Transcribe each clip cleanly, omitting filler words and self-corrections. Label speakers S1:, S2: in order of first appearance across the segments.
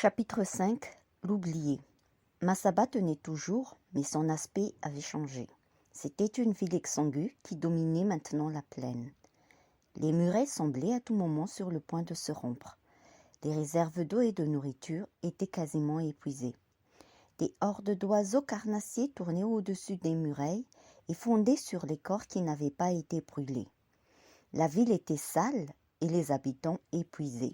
S1: Chapitre 5. L'oublié. Masaba tenait toujours, mais son aspect avait changé. C'était une ville exsangue qui dominait maintenant la plaine. Les murailles semblaient à tout moment sur le point de se rompre. Les réserves d'eau et de nourriture étaient quasiment épuisées. Des hordes d'oiseaux carnassiers tournaient au-dessus des murailles et fondaient sur les corps qui n'avaient pas été brûlés. La ville était sale et les habitants épuisés.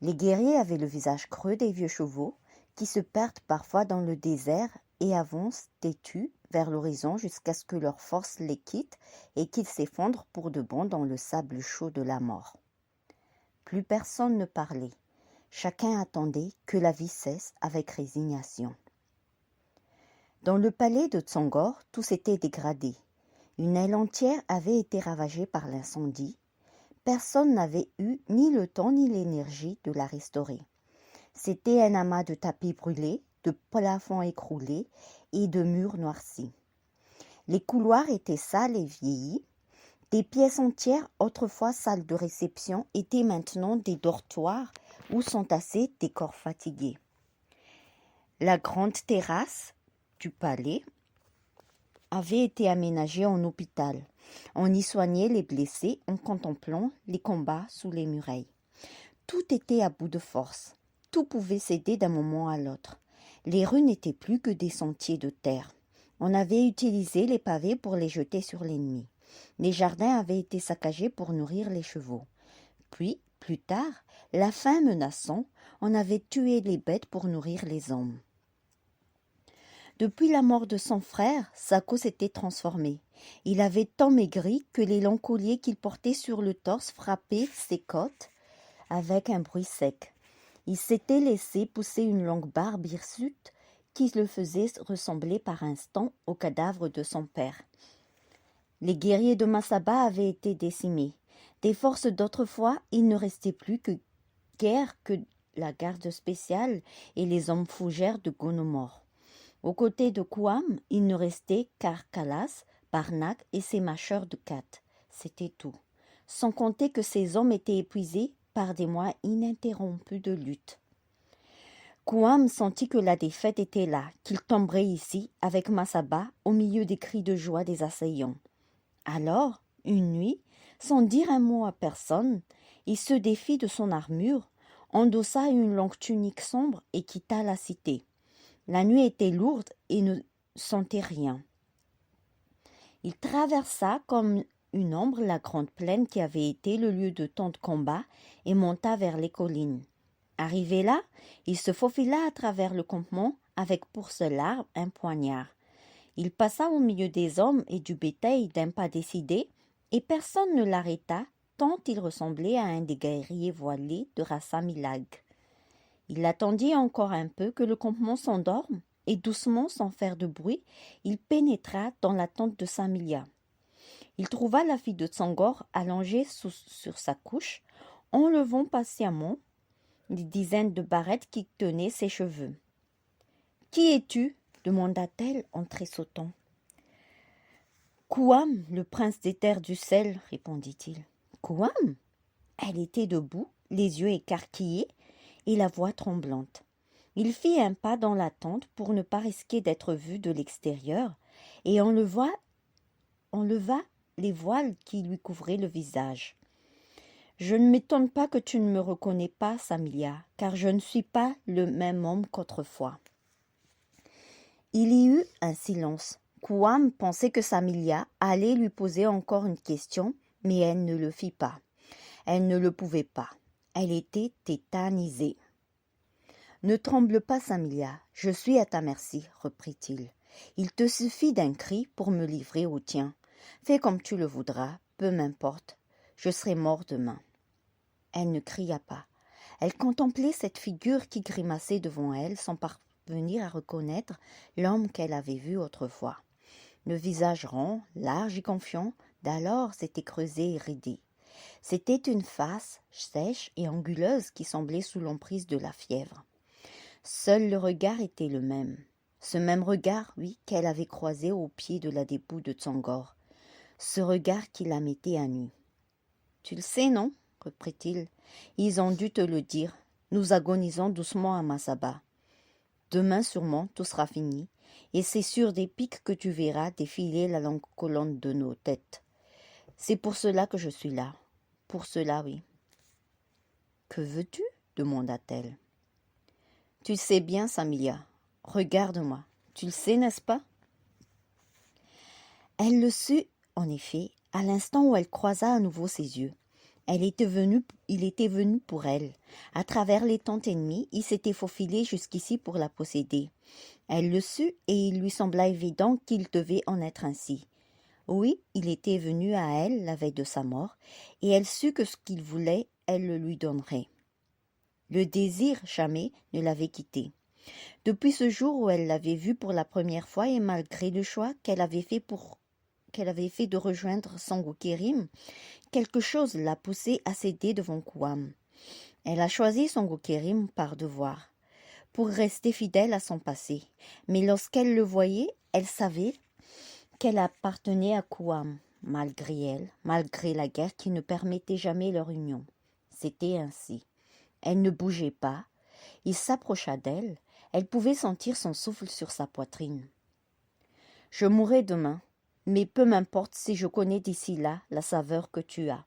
S1: Les guerriers avaient le visage creux des vieux chevaux qui se perdent parfois dans le désert et avancent têtus vers l'horizon jusqu'à ce que leur force les quitte et qu'ils s'effondrent pour de bon dans le sable chaud de la mort. Plus personne ne parlait. Chacun attendait que la vie cesse avec résignation. Dans le palais de Tsongor, tout s'était dégradé. Une aile entière avait été ravagée par l'incendie. Personne n'avait eu ni le temps ni l'énergie de la restaurer. C'était un amas de tapis brûlés, de plafonds écroulés et de murs noircis. Les couloirs étaient sales et vieillis. Des pièces entières, autrefois salles de réception, étaient maintenant des dortoirs où s'entassaient des corps fatigués. La grande terrasse du palais avait été aménagée en hôpital. On y soignait les blessés en contemplant les combats sous les murailles. Tout était à bout de force. Tout pouvait céder d'un moment à l'autre. Les rues n'étaient plus que des sentiers de terre. On avait utilisé les pavés pour les jeter sur l'ennemi. Les jardins avaient été saccagés pour nourrir les chevaux. Puis, plus tard, la faim menaçant, on avait tué les bêtes pour nourrir les hommes. Depuis la mort de son frère, Sako s'était transformé. Il avait tant maigri que les longs colliers qu'il portait sur le torse frappaient ses côtes avec un bruit sec. Il s'était laissé pousser une longue barbe hirsute qui le faisait ressembler par instants au cadavre de son père. Les guerriers de Masaba avaient été décimés. Des forces d'autrefois, il ne restait plus que la garde spéciale et les hommes fougères de Gonomor. Aux côtés de Kouam, il ne restait qu'Arkalas, Barnak et ses mâcheurs de Kat. C'était tout. Sans compter que ces hommes étaient épuisés par des mois ininterrompus de lutte. Kouam sentit que la défaite était là, qu'il tomberait ici, avec Masaba, au milieu des cris de joie des assaillants. Alors, une nuit, sans dire un mot à personne, il se défit de son armure, endossa une longue tunique sombre et quitta la cité. La nuit était lourde et ne sentait rien. Il traversa comme une ombre la grande plaine qui avait été le lieu de tant de combats et monta vers les collines. Arrivé là, il se faufila à travers le campement avec pour seule arme un poignard. Il passa au milieu des hommes et du bétail d'un pas décidé et personne ne l'arrêta tant il ressemblait à un des guerriers voilés de Rasamilag. Il attendit encore un peu que le campement s'endorme et doucement, sans faire de bruit, il pénétra dans la tente de Samilia. Il trouva la fille de Tsongor allongée sur sa couche, enlevant patiemment des dizaines de barrettes qui tenaient ses cheveux. « Qui es-tu » demanda-t-elle en tressautant. « Kouam, le prince des terres du sel, » répondit-il. « Kouam » Elle était debout, les yeux écarquillés et la voix tremblante. Il fit un pas dans la tente pour ne pas risquer d'être vu de l'extérieur et enleva les voiles qui lui couvraient le visage. « Je ne m'étonne pas que tu ne me reconnais pas, Samilia, car je ne suis pas le même homme qu'autrefois. » Il y eut un silence. Kouam pensait que Samilia allait lui poser encore une question, mais elle ne le fit pas. Elle ne le pouvait pas. Elle était tétanisée. « Ne tremble pas, Samilia, je suis à ta merci, reprit-il. Il te suffit d'un cri pour me livrer au tien. Fais comme tu le voudras, peu m'importe, je serai mort demain. » Elle ne cria pas. Elle contemplait cette figure qui grimaçait devant elle sans parvenir à reconnaître l'homme qu'elle avait vu autrefois. Le visage rond, large et confiant, d'alors s'était creusé et ridé. C'était une face sèche et anguleuse qui semblait sous l'emprise de la fièvre. Seul le regard était le même. Ce même regard, oui, qu'elle avait croisé au pied de la dépouille de Tsongor. Ce regard qui la mettait à nu. « Tu le sais, non ?» reprit-il. « Ils ont dû te le dire. nous agonisons doucement à Masaba. Demain sûrement tout sera fini, et c'est sur des pics que tu verras défiler la longue colonne de nos têtes. C'est pour cela que je suis là. Pour cela, oui. Que veux-tu? Demanda-t-elle. Tu le sais bien, Samilia. Regarde-moi. Tu le sais, n'est-ce pas? Elle le sut, en effet, à l'instant où elle croisa à nouveau ses yeux. Il était venu pour elle. À travers les tentes ennemies, il s'était faufilé jusqu'ici pour la posséder. Elle le sut et il lui sembla évident qu'il devait en être ainsi. Oui, il était venu à elle la veille de sa mort, et elle sut que ce qu'il voulait, elle le lui donnerait. Le désir jamais ne l'avait quittée. Depuis ce jour où elle l'avait vu pour la première fois et malgré le choix qu'elle avait fait de rejoindre Sango Kerim, quelque chose l'a poussée à céder devant Kouam. Elle a choisi Sango Kerim par devoir, pour rester fidèle à son passé. Mais lorsqu'elle le voyait, elle savait qu'elle appartenait à Kouam, malgré elle, malgré la guerre qui ne permettait jamais leur union. C'était ainsi. Elle ne bougeait pas. Il s'approcha d'elle. Elle pouvait sentir son souffle sur sa poitrine. « Je mourrai demain, mais peu m'importe si je connais d'ici là la saveur que tu as. »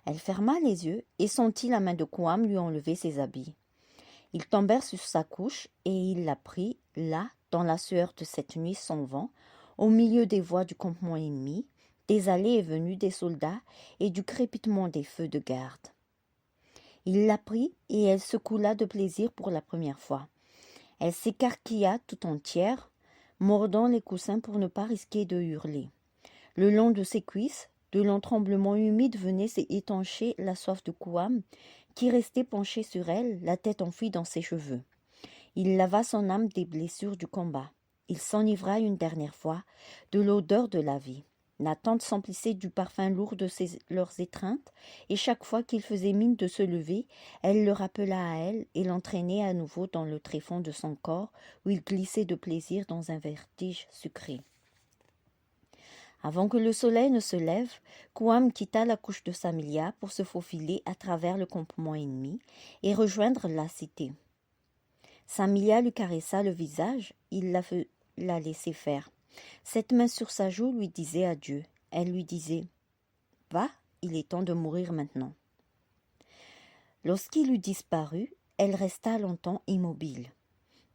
S1: Elle ferma les yeux et sentit la main de Kouam lui enlever ses habits. Ils tombèrent sur sa couche et il la prit, là, dans la sueur de cette nuit sans vent, au milieu des voix du campement ennemi, des allées et venues des soldats et du crépitement des feux de garde. Il la prit et elle se coula de plaisir pour la première fois. Elle s'écarquilla tout entière, mordant les coussins pour ne pas risquer de hurler. Le long de ses cuisses, de longs tremblements humides venaient s'étancher la soif de Kouam, qui restait penché sur elle, la tête enfouie dans ses cheveux. Il lava son âme des blessures du combat. Il s'enivra une dernière fois de l'odeur de la vie. La tente s'emplissait du parfum lourd de leurs étreintes, et chaque fois qu'il faisait mine de se lever, elle le rappela à elle et l'entraînait à nouveau dans le tréfonds de son corps, où il glissait de plaisir dans un vertige sucré. Avant que le soleil ne se lève, Kouam quitta la couche de Samilia pour se faufiler à travers le campement ennemi et rejoindre la cité. Samilia lui caressa le visage, il la laissait faire. Cette main sur sa joue lui disait adieu. Elle lui disait « Va, il est temps de mourir maintenant. » Lorsqu'il eut disparu, elle resta longtemps immobile.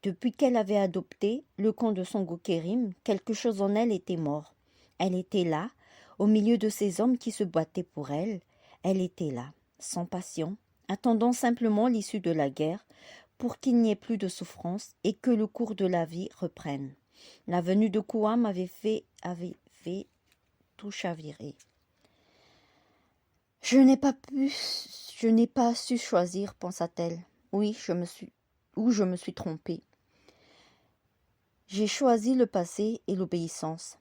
S1: Depuis qu'elle avait adopté le camp de Sango Kerim, quelque chose en elle était mort. Elle était là, au milieu de ces hommes qui se battaient pour elle. Elle était là, sans passion, attendant simplement l'issue de la guerre pour qu'il n'y ait plus de souffrance et que le cours de la vie reprenne. La venue de Kouam avait fait tout chavirer. Je n'ai pas su choisir, pensa-t-elle. Oui, je me suis trompée. J'ai choisi le passé et l'obéissance.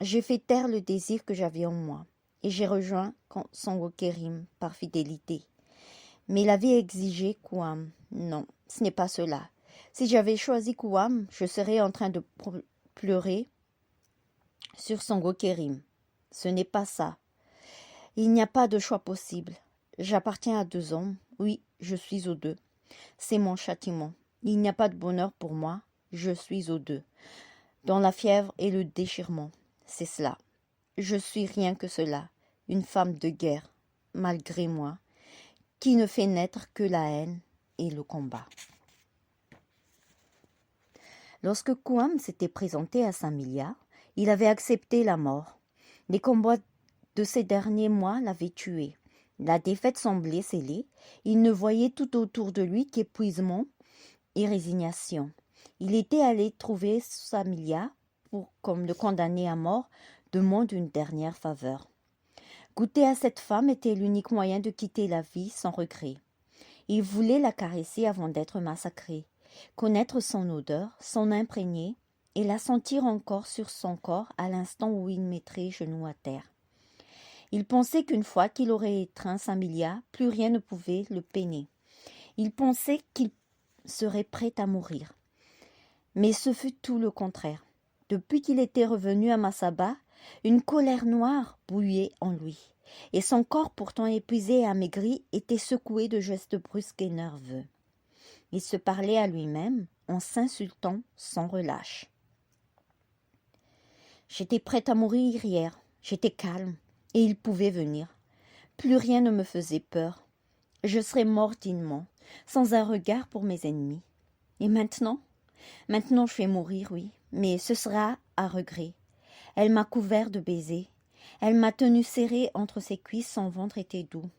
S1: J'ai fait taire le désir que j'avais en moi, et j'ai rejoint Sango Kerim par fidélité. Mais la vie exigeait Kouam. Non, ce n'est pas cela. Si j'avais choisi Kouam, je serais en train de pleurer sur Sango Kerim. Ce n'est pas ça. Il n'y a pas de choix possible. J'appartiens à deux hommes. Oui, je suis aux deux. C'est mon châtiment. Il n'y a pas de bonheur pour moi. Je suis aux deux. Dans la fièvre et le déchirement. C'est cela. Je suis rien que cela. Une femme de guerre, malgré moi, qui ne fait naître que la haine et le combat. Lorsque Kouam s'était présenté à Samilia, il avait accepté la mort. Les combats de ces derniers mois l'avaient tué. La défaite semblait scellée. Il ne voyait tout autour de lui qu'épuisement et résignation. Il était allé trouver Samilia pour, comme le condamné à mort, demande une dernière faveur. Goûter à cette femme était l'unique moyen de quitter la vie sans regret. Il voulait la caresser avant d'être massacré, connaître son odeur, s'en imprégner et la sentir encore sur son corps à l'instant où il mettrait genoux à terre. Il pensait qu'une fois qu'il aurait étreint Samilia, plus rien ne pouvait le peiner. Il pensait qu'il serait prêt à mourir. Mais ce fut tout le contraire. Depuis qu'il était revenu à Masaba, une colère noire bouillait en lui, et son corps pourtant épuisé et amaigri était secoué de gestes brusques et nerveux. Il se parlait à lui-même en s'insultant sans relâche. J'étais prête à mourir hier, j'étais calme, et il pouvait venir. Plus rien ne me faisait peur. Je serais mort dignement, sans un regard pour mes ennemis. Et maintenant? Maintenant je vais mourir, oui, mais ce sera à regret. Elle m'a couvert de baisers. Elle m'a tenu serré entre ses cuisses, son ventre était doux.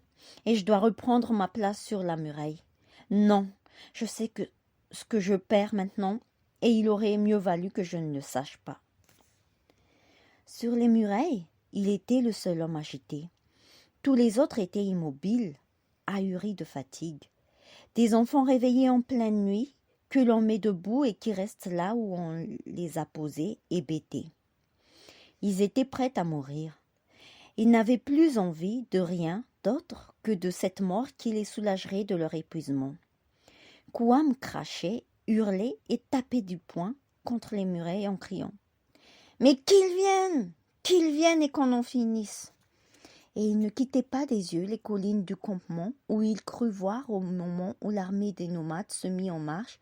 S1: Et je dois reprendre ma place sur la muraille. Non, je sais que ce que je perds maintenant, et il aurait mieux valu que je ne le sache pas. Sur les murailles, il était le seul homme agité. Tous les autres étaient immobiles, ahuris de fatigue. Des enfants réveillés en pleine nuit, que l'on met debout et qui restent là où on les a posés, hébétés. Ils étaient prêts à mourir. Ils n'avaient plus envie de rien d'autre que de cette mort qui les soulagerait de leur épuisement. Kouam crachait, hurlait et tapait du poing contre les murailles en criant « Mais qu'ils viennent et qu'on en finisse !» Et il ne quittait pas des yeux les collines du campement où il crut voir au moment où l'armée des nomades se mit en marche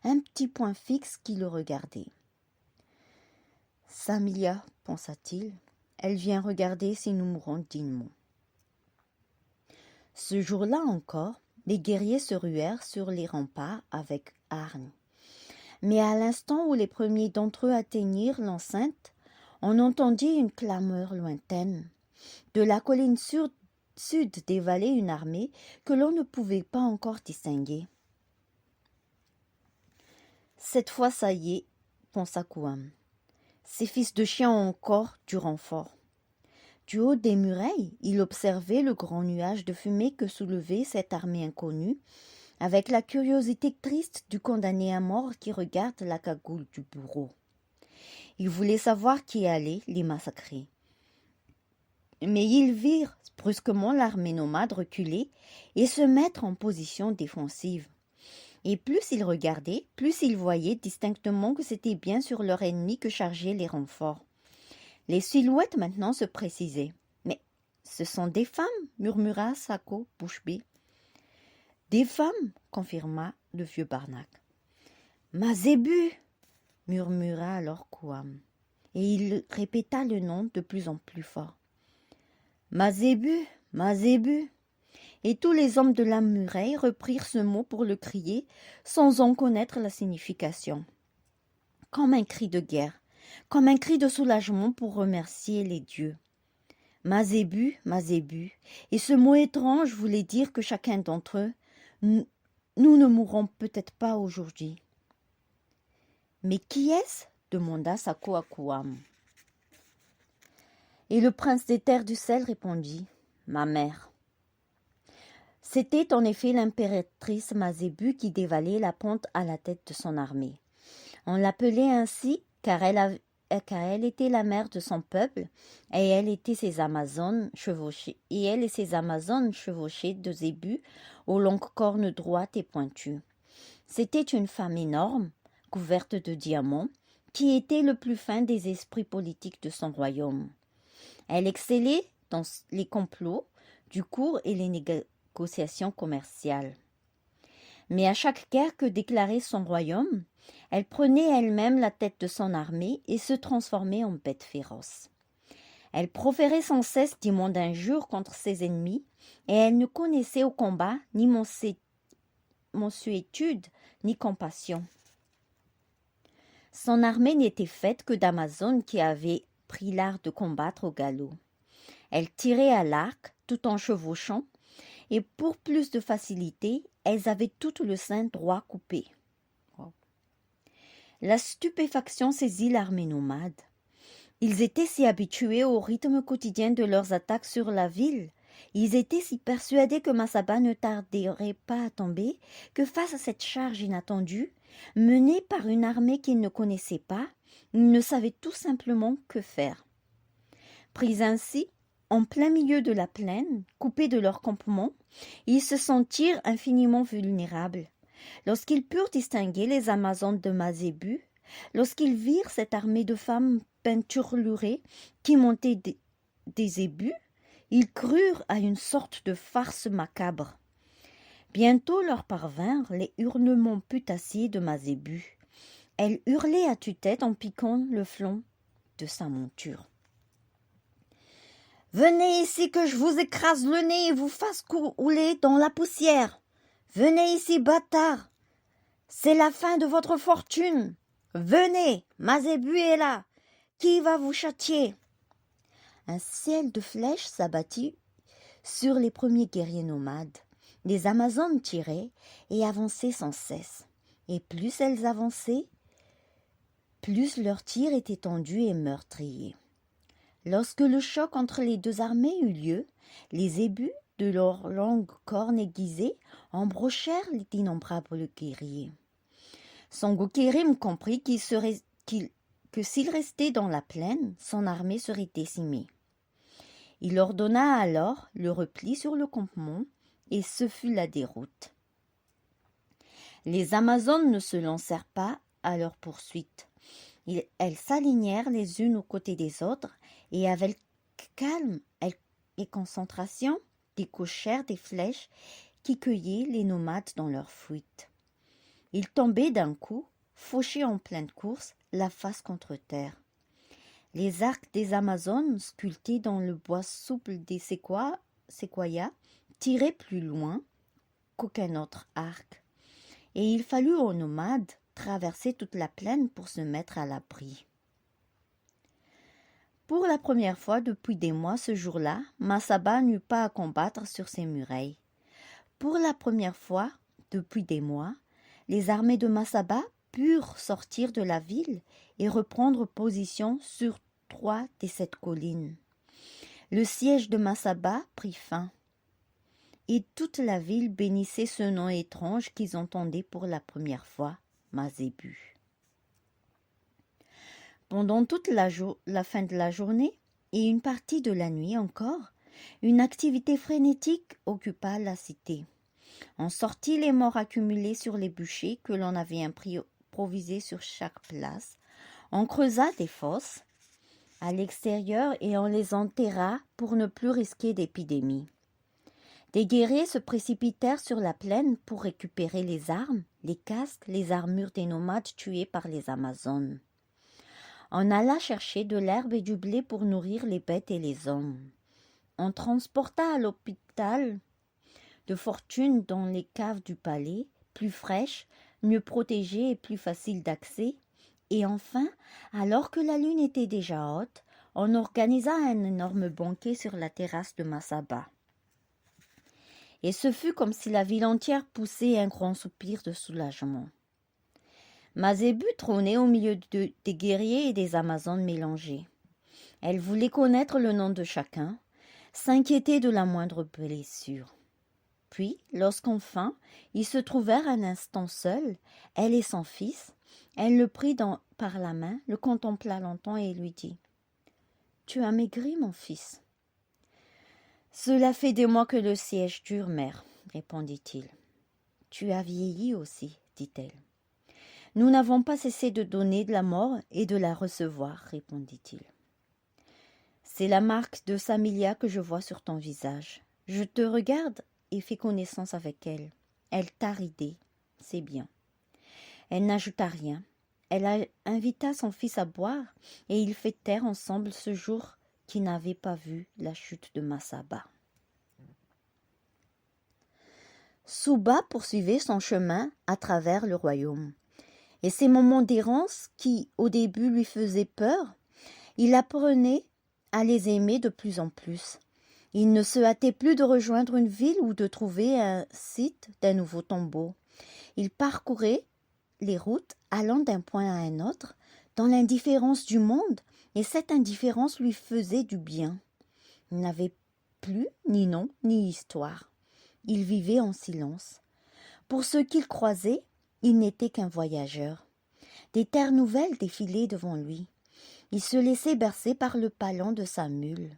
S1: un petit point fixe qui le regardait. « Samilia, pensa-t-il, elle vient regarder si nous mourons dignement. » Ce jour-là encore, les guerriers se ruèrent sur les remparts avec hargne. Mais à l'instant où les premiers d'entre eux atteignirent l'enceinte, on entendit une clameur lointaine. De la colline sud dévalait une armée que l'on ne pouvait pas encore distinguer. « Cette fois, ça y est, pensa Kouam. Ces fils de chiens ont encore du renfort. » Du haut des murailles, il observait le grand nuage de fumée que soulevait cette armée inconnue, avec la curiosité triste du condamné à mort qui regarde la cagoule du bourreau. Il voulait savoir qui allait les massacrer. Mais ils virent brusquement l'armée nomade reculer et se mettre en position défensive. Et plus ils regardaient, plus ils voyaient distinctement que c'était bien sur leur ennemi que chargeaient les renforts. Les silhouettes maintenant se précisaient. « Mais ce sont des femmes » murmura Sako, bouche bée. « Des femmes » confirma le vieux Barnak. « Mazébu » murmura alors Kouam, et il répéta le nom de plus en plus fort. « Mazébu, Mazébu » Et tous les hommes de la muraille reprirent ce mot pour le crier sans en connaître la signification. Comme un cri de guerre, comme un cri de soulagement pour remercier les dieux. Mazébu, Mazébu, et ce mot étrange voulait dire que chacun d'entre eux, nous ne mourrons peut-être pas aujourd'hui. Mais qui est-ce demanda Sako à Kouam. Et le prince des terres du sel répondit, ma mère. C'était en effet l'impératrice Mazébu qui dévalait la pente à la tête de son armée. On l'appelait ainsi car elle était la mère de son peuple et elle et ses Amazones chevauchées de zébus aux longues cornes droites et pointues. C'était une femme énorme, couverte de diamants, qui était le plus fin des esprits politiques de son royaume. Elle excellait dans les complots du cours et les négociations commerciales. Mais à chaque guerre que déclarait son royaume, elle prenait elle-même la tête de son armée et se transformait en bête féroce. Elle proférait sans cesse d'immondes injures contre ses ennemis et elle ne connaissait au combat ni mansuétude ni compassion. Son armée n'était faite que d'Amazones qui avaient pris l'art de combattre au galop. Elle tirait à l'arc tout en chevauchant et pour plus de facilité, elles avaient tout le sein droit coupé. Wow. La stupéfaction saisit l'armée nomade. Ils étaient si habitués au rythme quotidien de leurs attaques sur la ville. Ils étaient si persuadés que Massaba ne tarderait pas à tomber que face à cette charge inattendue, menée par une armée qu'ils ne connaissaient pas, ils ne savaient tout simplement que faire. Pris ainsi, en plein milieu de la plaine, coupés de leur campement, ils se sentirent infiniment vulnérables. Lorsqu'ils purent distinguer les Amazones de Mazébu, lorsqu'ils virent cette armée de femmes peinturlurées qui montaient des zébus, ils crurent à une sorte de farce macabre. Bientôt leur parvinrent les hurlements putassiers de Mazébu. Elle hurlait à tue-tête en piquant le flanc de sa monture. « Venez ici que je vous écrase le nez et vous fasse couler dans la poussière. Venez ici, bâtard. C'est la fin de votre fortune. Venez, Mazébu est là. Qui va vous châtier ?» Un ciel de flèches s'abattit sur les premiers guerriers nomades. Les Amazones tiraient et avançaient sans cesse. Et plus elles avançaient, plus leurs tirs étaient tendus et meurtriers. Lorsque le choc entre les deux armées eut lieu, les zébus, de leurs longues cornes aiguisées, embrochèrent d'innombrables guerriers. Sangokérim comprit que s'il restait dans la plaine, son armée serait décimée. Il ordonna alors le repli sur le campement, et ce fut la déroute. Les Amazones ne se lancèrent pas à leur poursuite. Elles s'alignèrent les unes aux côtés des autres, et avec calme et concentration, décochèrent des flèches qui cueillaient les nomades dans leur fuite. Ils tombaient d'un coup, fauchés en pleine course, la face contre terre. Les arcs des Amazones, sculptés dans le bois souple des séquoias, tiraient plus loin qu'aucun autre arc. Et il fallut aux nomades traverser toute la plaine pour se mettre à l'abri. Pour la première fois depuis des mois ce jour-là, Masaba n'eut pas à combattre sur ses murailles. Pour la première fois depuis des mois, les armées de Masaba purent sortir de la ville et reprendre position sur 3 des 7 collines. Le siège de Masaba prit fin, et toute la ville bénissait ce nom étrange qu'ils entendaient pour la première fois, Mazébu. Pendant toute la fin de la journée et une partie de la nuit encore, une activité frénétique occupa la cité. On sortit les morts accumulés sur les bûchers que l'on avait improvisés sur chaque place. On creusa des fosses à l'extérieur et on les enterra pour ne plus risquer d'épidémie. Des guerriers se précipitèrent sur la plaine pour récupérer les armes, les casques, les armures des nomades tués par les Amazones. On alla chercher de l'herbe et du blé pour nourrir les bêtes et les hommes. On transporta à l'hôpital de fortune dans les caves du palais, plus fraîches, mieux protégées et plus faciles d'accès. Et enfin, alors que la lune était déjà haute, on organisa un énorme banquet sur la terrasse de Masaba. Et ce fut comme si la ville entière poussait un grand soupir de soulagement. Mazébu trônait au milieu des guerriers et des Amazones mélangés. Elle voulait connaître le nom de chacun, s'inquiéter de la moindre blessure. Puis, lorsqu'enfin ils se trouvèrent un instant seuls, elle et son fils, elle le prit par la main, le contempla longtemps et lui dit « Tu as maigri, mon fils ?» « Cela fait des mois que le siège dure, mère, » répondit-il. « Tu as vieilli aussi, dit-elle. « Nous n'avons pas cessé de donner de la mort et de la recevoir, répondit-il. C'est la marque de Samilia que je vois sur ton visage. Je te regarde et fais connaissance avec elle. Elle t'a ridé, c'est bien. » Elle n'ajouta rien. Elle invita son fils à boire et ils fêtèrent ensemble ce jour qui n'avait pas vu la chute de Masaba. Souba poursuivait son chemin à travers le royaume. Et ces moments d'errance qui, au début, lui faisaient peur, il apprenait à les aimer de plus en plus. Il ne se hâtait plus de rejoindre une ville ou de trouver un site d'un nouveau tombeau. Il parcourait les routes allant d'un point à un autre, dans l'indifférence du monde, et cette indifférence lui faisait du bien. Il n'avait plus ni nom ni histoire. Il vivait en silence. Pour ceux qu'il croisait, il n'était qu'un voyageur. Des terres nouvelles défilaient devant lui. Il se laissait bercer par le palan de sa mule.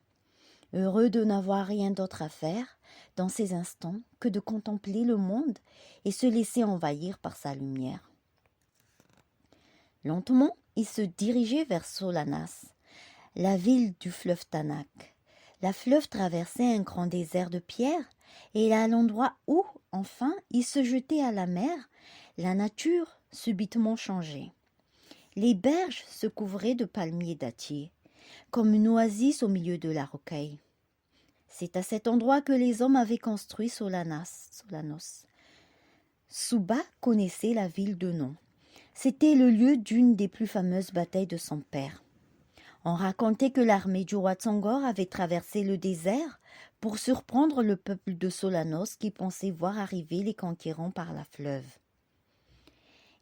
S1: Heureux de n'avoir rien d'autre à faire dans ces instants que de contempler le monde et se laisser envahir par sa lumière. Lentement, il se dirigeait vers Solanas, la ville du fleuve Tanak. La fleuve traversait un grand désert de pierre et à l'endroit où enfin ils se jetaient à la mer, la nature subitement changeait. Les berges se couvraient de palmiers dattiers, comme une oasis au milieu de la rocaille. C'est à cet endroit que les hommes avaient construit Solanos. Suba connaissait la ville de nom. C'était le lieu d'une des plus fameuses batailles de son père. On racontait que l'armée du roi Tsongor avait traversé le désert pour surprendre le peuple de Solanos qui pensait voir arriver les conquérants par la fleuve.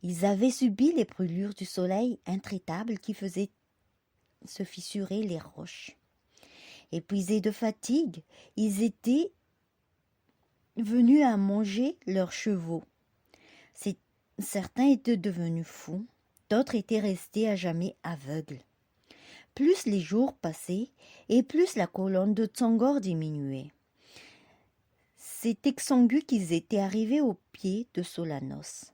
S1: Ils avaient subi les brûlures du soleil intraitable qui faisait se fissurer les roches. Épuisés de fatigue, ils étaient venus à manger leurs chevaux. Certains étaient devenus fous, d'autres étaient restés à jamais aveugles. Plus les jours passaient, et plus la colonne de Tsongor diminuait. C'est exsangue qu'ils étaient arrivés au pied de Solanos.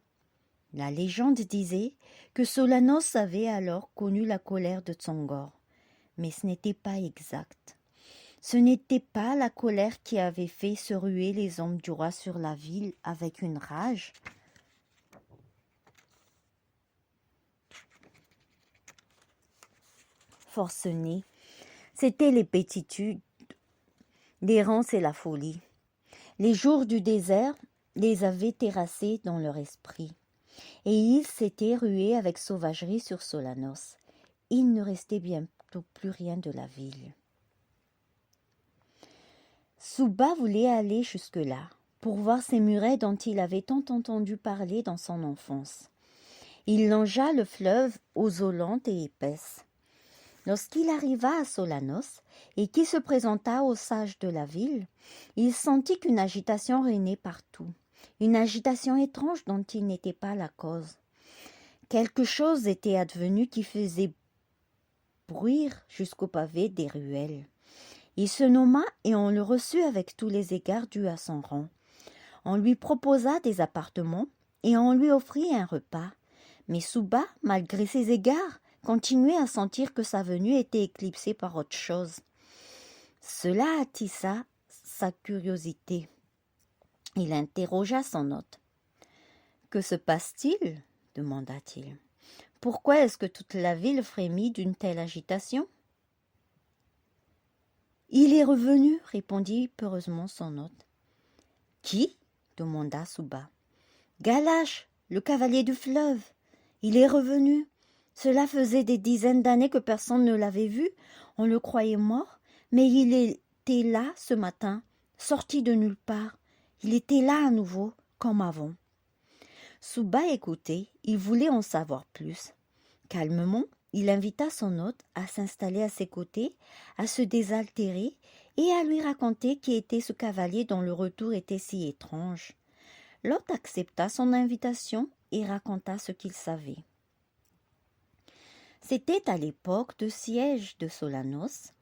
S1: La légende disait que Solanos avait alors connu la colère de Tsongor, mais ce n'était pas exact. Ce n'était pas la colère qui avait fait se ruer les hommes du roi sur la ville avec une rage. Forcenée, c'était les bêtitudes, l'errance et la folie. Les jours du désert les avaient terrassés dans leur esprit, et ils s'étaient rués avec sauvagerie sur Solanos. Il ne restait bientôt plus rien de la ville. Suba voulait aller jusque-là, pour voir ces murets dont il avait tant entendu parler dans son enfance. Il longea le fleuve aux eaux lentes et épaisses. Lorsqu'il arriva à Solanos et qu'il se présenta aux sages de la ville, il sentit qu'une agitation régnait partout, une agitation étrange dont il n'était pas la cause. Quelque chose était advenu qui faisait bruire jusqu'au pavé des ruelles. Il se nomma et on le reçut avec tous les égards dus à son rang. On lui proposa des appartements et on lui offrit un repas. Mais Suba, malgré ses égards, continuait à sentir que sa venue était éclipsée par autre chose. Cela attisa sa curiosité. Il interrogea son hôte. « Que se passe-t-il » demanda-t-il. « Pourquoi est-ce que toute la ville frémit d'une telle agitation ?»« Il est revenu, » répondit peureusement son hôte. « Qui » demanda Suba. « Galash, le cavalier du fleuve. Il est revenu. Cela faisait des dizaines d'années que personne ne l'avait vu. On le croyait mort, mais il était là ce matin, sorti de nulle part. Il était là à nouveau, comme avant. » Suba écoutait, il voulait en savoir plus. Calmement, il invita son hôte à s'installer à ses côtés, à se désaltérer et à lui raconter qui était ce cavalier dont le retour était si étrange. L'hôte accepta son invitation et raconta ce qu'il savait. C'était à l'époque de siège de Solanos.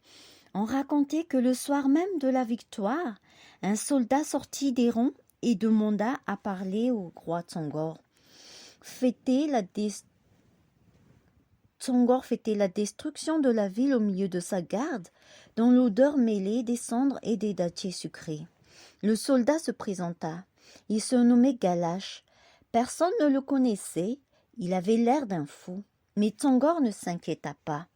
S1: On racontait que le soir même de la victoire, un soldat sortit des rangs et demanda à parler au roi Tsongor. Tsongor fêtait la destruction de la ville au milieu de sa garde, dans l'odeur mêlée des cendres et des dattiers sucrés. Le soldat se présenta. Il se nommait Galash. Personne ne le connaissait. Il avait l'air d'un fou. Mais Tsongor ne s'inquiéta pas.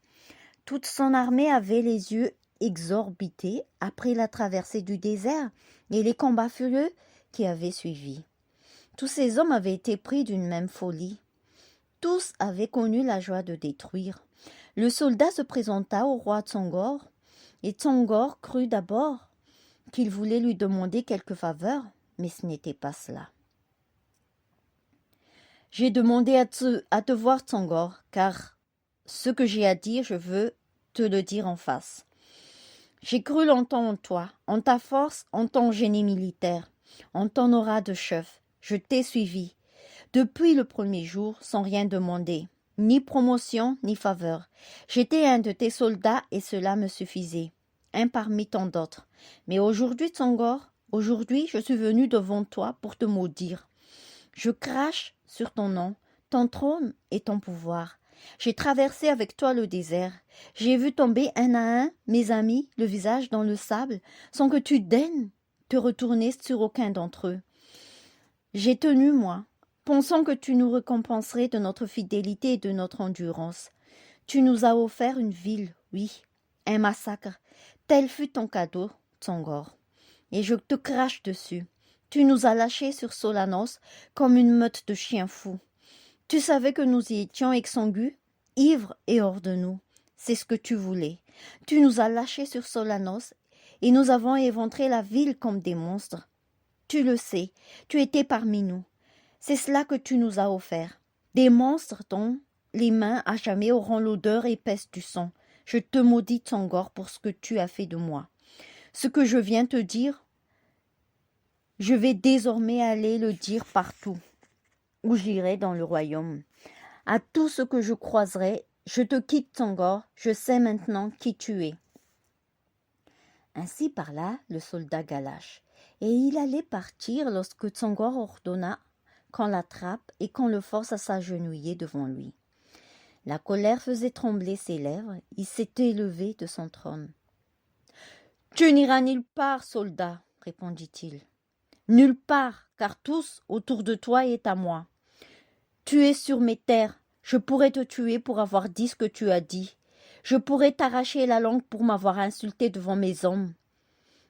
S1: Toute son armée avait les yeux exorbités après la traversée du désert et les combats furieux qui avaient suivi. Tous ces hommes avaient été pris d'une même folie. Tous avaient connu la joie de détruire. Le soldat se présenta au roi Tsongor, et Tsongor crut d'abord qu'il voulait lui demander quelque faveur, mais ce n'était pas cela. « J'ai demandé à te voir, Tsongor, car ce que j'ai à dire, je veux te le dire en face. J'ai cru longtemps en toi, en ta force, en ton génie militaire, en ton aura de chef. Je t'ai suivi, depuis le premier jour, sans rien demander, ni promotion, ni faveur. J'étais un de tes soldats et cela me suffisait, un parmi tant d'autres. Mais aujourd'hui, Tsongor, aujourd'hui, je suis venu devant toi pour te maudire. Je crache sur ton nom, ton trône et ton pouvoir. J'ai traversé avec toi le désert. J'ai vu tomber un à un mes amis, le visage dans le sable, sans que tu daignes te retourner sur aucun d'entre eux. J'ai tenu, moi, pensant que tu nous récompenserais de notre fidélité et de notre endurance. Tu nous as offert une ville, oui, un massacre. Tel fut ton cadeau, Tsongor. Et je te crache dessus. Tu nous as lâchés sur Solanos comme une meute de chiens fous. Tu savais que nous y étions exsangues, ivres et hors de nous. C'est ce que tu voulais. Tu nous as lâchés sur Solanos et nous avons éventré la ville comme des monstres. Tu le sais, tu étais parmi nous. C'est cela que tu nous as offert. Des monstres dont les mains à jamais auront l'odeur épaisse du sang. Je te maudis, Tsongor, pour ce que tu as fait de moi. Ce que je viens te dire, je vais désormais aller le dire partout où j'irai dans le royaume. À tout ce que je croiserai, je te quitte, Tsongor, je sais maintenant qui tu es. Ainsi parla le soldat Galash, et il allait partir lorsque Tsongor ordonna qu'on l'attrape et qu'on le force à s'agenouiller devant lui. La colère faisait trembler ses lèvres, il s'était levé de son trône. « Tu n'iras nulle part, soldat, répondit-il. Nulle part, car tous autour de toi est à moi. Tu es sur mes terres, je pourrais te tuer pour avoir dit ce que tu as dit. Je pourrais t'arracher la langue pour m'avoir insulté devant mes hommes.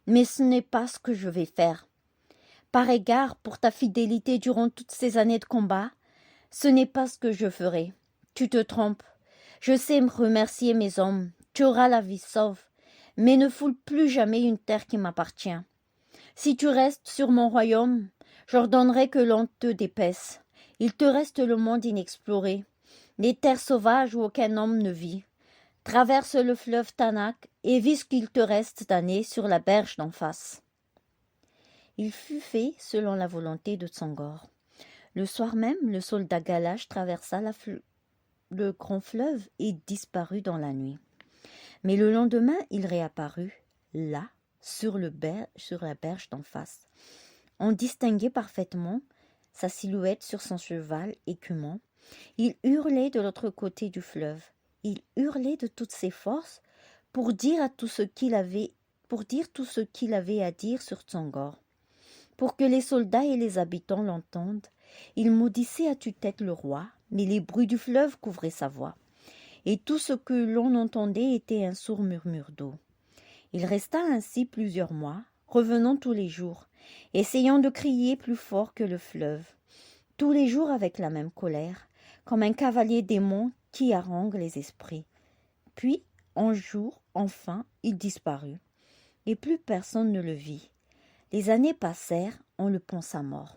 S1: Mais ce n'est pas ce que je vais faire. Par égard pour ta fidélité durant toutes ces années de combat, ce n'est pas ce que je ferai. Tu te trompes. Je sais me remercier mes hommes. Tu auras la vie sauve. Mais ne foule plus jamais une terre qui m'appartient. Si tu restes sur mon royaume, j'ordonnerai que l'on te dépaisse. Il te reste le monde inexploré, les terres sauvages où aucun homme ne vit. Traverse le fleuve Tanak et vis ce qu'il te reste d'années sur la berge d'en face. Il fut fait selon la volonté de Tsongor. Le soir même, le soldat Galash traversa le grand fleuve et disparut dans la nuit. Mais le lendemain, il réapparut, là, sur la berge d'en face. On distinguait parfaitement sa silhouette sur son cheval écumant. Il hurlait de l'autre côté du fleuve. Il hurlait de toutes ses forces pour dire tout ce qu'il avait à dire sur Tsongor. Pour que les soldats et les habitants l'entendent, il maudissait à tue-tête le roi, mais les bruits du fleuve couvraient sa voix. Et tout ce que l'on entendait était un sourd murmure d'eau. Il resta ainsi plusieurs mois, revenant tous les jours, essayant de crier plus fort que le fleuve, tous les jours avec la même colère, comme un cavalier démon qui harangue les esprits. Puis, un jour, enfin, il disparut, et plus personne ne le vit. Les années passèrent, on le pensa mort.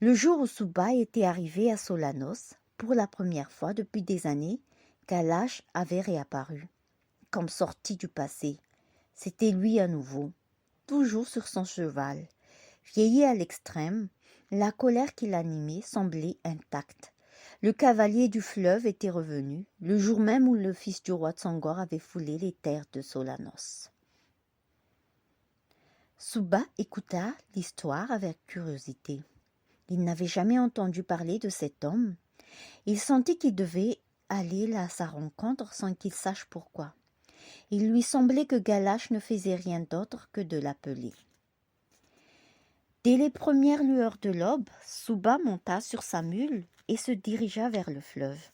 S1: Le jour où Suba était arrivé à Solanos, pour la première fois depuis des années, Galash avait réapparu, comme sorti du passé. C'était lui à nouveau, toujours sur son cheval. Vieilli à l'extrême, la colère qui l'animait semblait intacte. Le cavalier du fleuve était revenu, le jour même où le fils du roi Tsongor avait foulé les terres de Solanos. Suba écouta l'histoire avec curiosité. Il n'avait jamais entendu parler de cet homme. Il sentit qu'il devait aller à sa rencontre sans qu'il sache pourquoi. Il lui semblait que Galash ne faisait rien d'autre que de l'appeler. Dès les premières lueurs de l'aube, Suba monta sur sa mule et se dirigea vers le fleuve.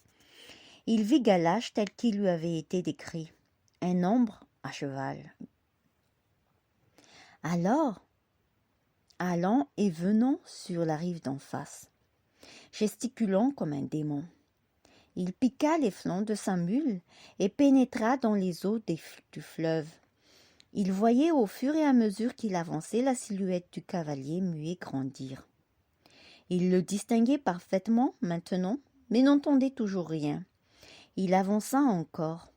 S1: Il vit Galash tel qu'il lui avait été décrit, un ombre à cheval. Alors, allant et venant sur la rive d'en face, gesticulant comme un démon, il piqua les flancs de sa mule et pénétra dans les eaux du fleuve. Il voyait au fur et à mesure qu'il avançait la silhouette du cavalier muet grandir. Il le distinguait parfaitement maintenant, mais n'entendait toujours rien. Il avança encore.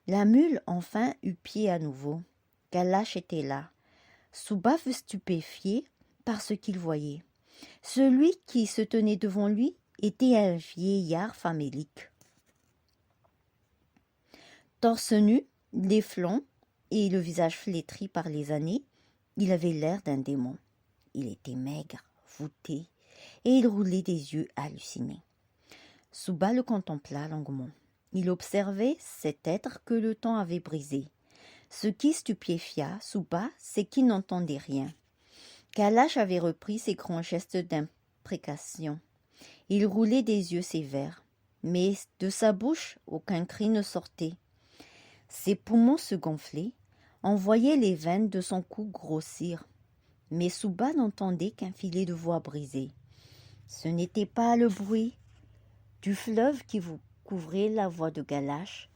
S1: La mule enfin eut pied à nouveau. Galash était là. Suba fut stupéfié par ce qu'il voyait. Celui qui se tenait devant lui était un vieillard famélique. Torse nu, les flancs et le visage flétri par les années, il avait l'air d'un démon. Il était maigre, voûté, et il roulait des yeux hallucinés. Suba le contempla longuement. Il observait cet être que le temps avait brisé. Ce qui stupéfia Suba, c'est qu'il n'entendait rien. Kalash avait repris ses grands gestes d'imprécation. Il roulait des yeux sévères, mais de sa bouche aucun cri ne sortait. Ses poumons se gonflaient, on voyait les veines de son cou grossir. Mais Souba n'entendait qu'un filet de voix brisée. Ce n'était pas le bruit du fleuve qui vous couvrait la voix de Kalash.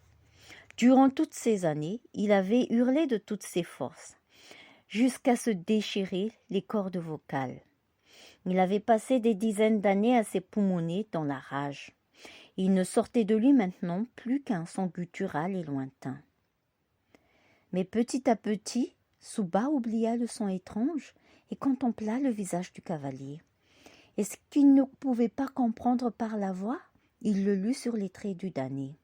S1: Durant toutes ces années, il avait hurlé de toutes ses forces, jusqu'à se déchirer les cordes vocales. Il avait passé des dizaines d'années à s'époumoner dans la rage. Il ne sortait de lui maintenant plus qu'un son guttural et lointain. Mais petit à petit, Souba oublia le son étrange et contempla le visage du cavalier. Et ce qu'il ne pouvait pas comprendre par la voix, il le lut sur les traits du damné.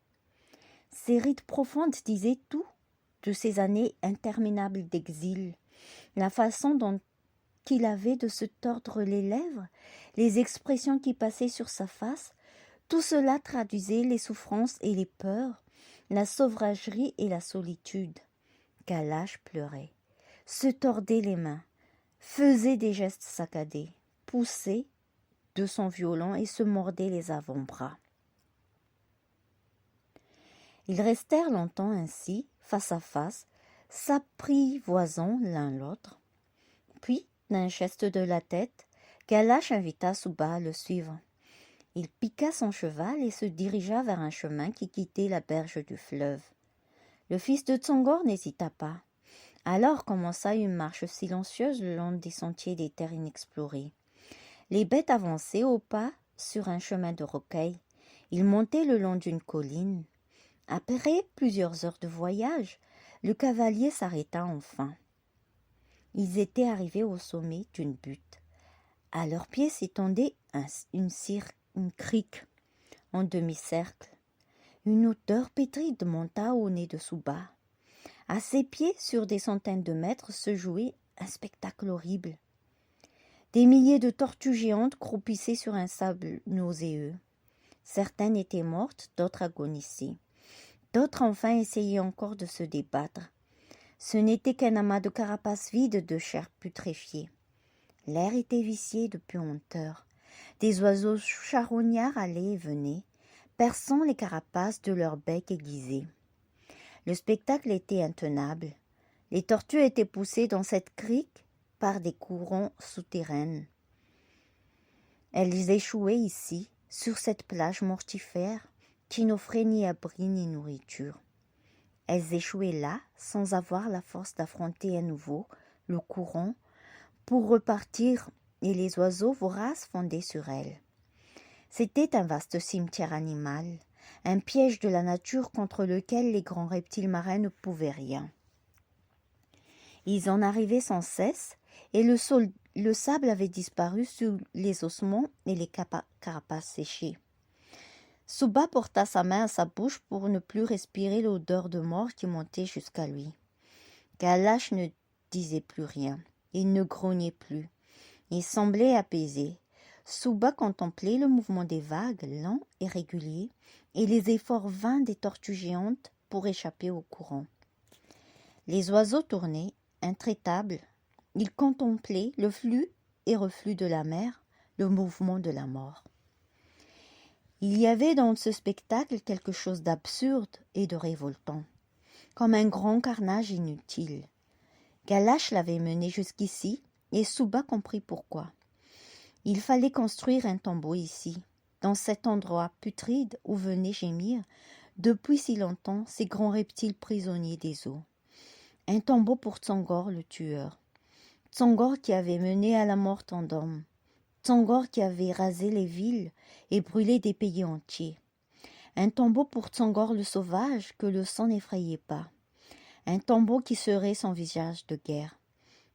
S1: Ses rides profondes disaient tout de ces années interminables d'exil, la façon dont il avait de se tordre les lèvres, les expressions qui passaient sur sa face, tout cela traduisait les souffrances et les peurs, la sauvagerie et la solitude. Kalash pleurait, se tordait les mains, faisait des gestes saccadés, poussait de son violon et se mordait les avant-bras. Ils restèrent longtemps ainsi, face à face, s'apprivoisant l'un l'autre. Puis, d'un geste de la tête, Kalash invita Souba à le suivre. Il piqua son cheval et se dirigea vers un chemin qui quittait la berge du fleuve. Le fils de Tsongor n'hésita pas. Alors commença une marche silencieuse le long des sentiers des terres inexplorées. Les bêtes avançaient au pas sur un chemin de rocailles. Ils montaient le long d'une colline. Après plusieurs heures de voyage, le cavalier s'arrêta enfin. Ils étaient arrivés au sommet d'une butte. À leurs pieds s'étendait une crique en demi-cercle. Une odeur pétride monta au nez de Souba. À ses pieds, sur des centaines de mètres, se jouait un spectacle horrible. Des milliers de tortues géantes croupissaient sur un sable nauséeux. Certaines étaient mortes, d'autres agonissaient. D'autres enfin essayaient encore de se débattre. Ce n'était qu'un amas de carapaces vides de chair putréfiée. L'air était vicié de puanteur. Des oiseaux charognards allaient et venaient, perçant les carapaces de leurs becs aiguisés. Le spectacle était intenable. Les tortues étaient poussées dans cette crique par des courants souterrains. Elles échouaient ici, sur cette plage mortifère, qui n'offrait ni abri ni nourriture. Elles échouaient là, sans avoir la force d'affronter à nouveau le courant, pour repartir, et les oiseaux voraces fondaient sur elles. C'était un vaste cimetière animal, un piège de la nature contre lequel les grands reptiles marins ne pouvaient rien. Ils en arrivaient sans cesse, et le sable avait disparu sous les ossements et les carapaces séchées. Souba porta sa main à sa bouche pour ne plus respirer l'odeur de mort qui montait jusqu'à lui. Kalash ne disait plus rien. Il ne grognait plus. Il semblait apaisé. Souba contemplait le mouvement des vagues, lent et régulier, et les efforts vains des tortues géantes pour échapper au courant. Les oiseaux tournaient, intraitables. Ils contemplaient le flux et reflux de la mer, le mouvement de la mort. Il y avait dans ce spectacle quelque chose d'absurde et de révoltant, comme un grand carnage inutile. Kalash l'avait mené jusqu'ici, et Souba comprit pourquoi. Il fallait construire un tombeau ici, dans cet endroit putride où venaient gémir, depuis si longtemps, ces grands reptiles prisonniers des eaux. Un tombeau pour Tsongor le tueur. Tsongor qui avait mené à la mort tant d'hommes. Tsongor qui avait rasé les villes et brûlé des pays entiers. Un tombeau pour Tsongor le sauvage que le sang n'effrayait pas. Un tombeau qui serait son visage de guerre.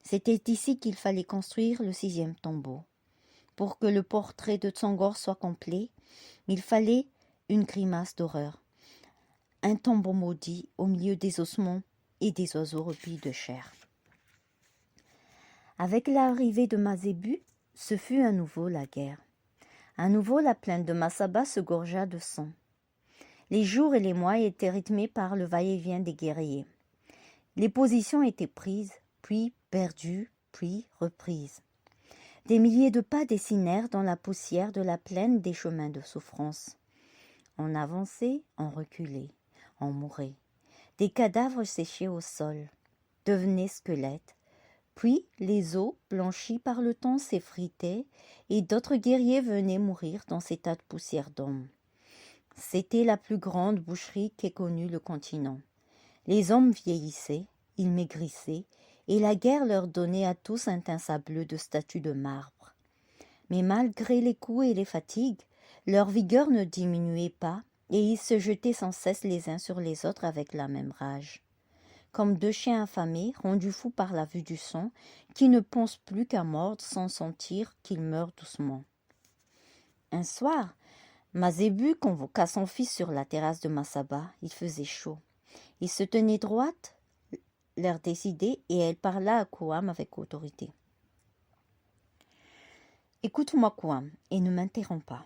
S1: C'était ici qu'il fallait construire le 6e tombeau. Pour que le portrait de Tsongor soit complet, il fallait une grimace d'horreur. Un tombeau maudit au milieu des ossements et des oiseaux replis de chair. Avec l'arrivée de Mazébu, ce fut à nouveau la guerre. À nouveau la plaine de Massaba se gorgea de sang. Les jours et les mois étaient rythmés par le va-et-vient des guerriers. Les positions étaient prises, puis perdues, puis reprises. Des milliers de pas dessinèrent dans la poussière de la plaine des chemins de souffrance. On avançait, on reculait, on mourait. Des cadavres séchés au sol devenaient squelettes. Puis les os, blanchis par le temps, s'effritaient et d'autres guerriers venaient mourir dans ces tas de poussière d'hommes. C'était la plus grande boucherie qu'ait connue le continent. Les hommes vieillissaient, ils maigrissaient, et la guerre leur donnait à tous un teint sableux de statues de marbre. Mais malgré les coups et les fatigues, leur vigueur ne diminuait pas, et ils se jetaient sans cesse les uns sur les autres avec la même rage. Comme deux chiens affamés, rendus fous par la vue du sang, qui ne pensent plus qu'à mordre sans sentir qu'ils meurent doucement. Un soir, Mazébu convoqua son fils sur la terrasse de Massaba. Il faisait chaud. Il se tenait droite, l'air décidé, et elle parla à Kouam avec autorité. « Écoute-moi, Kouam, et ne m'interromps pas.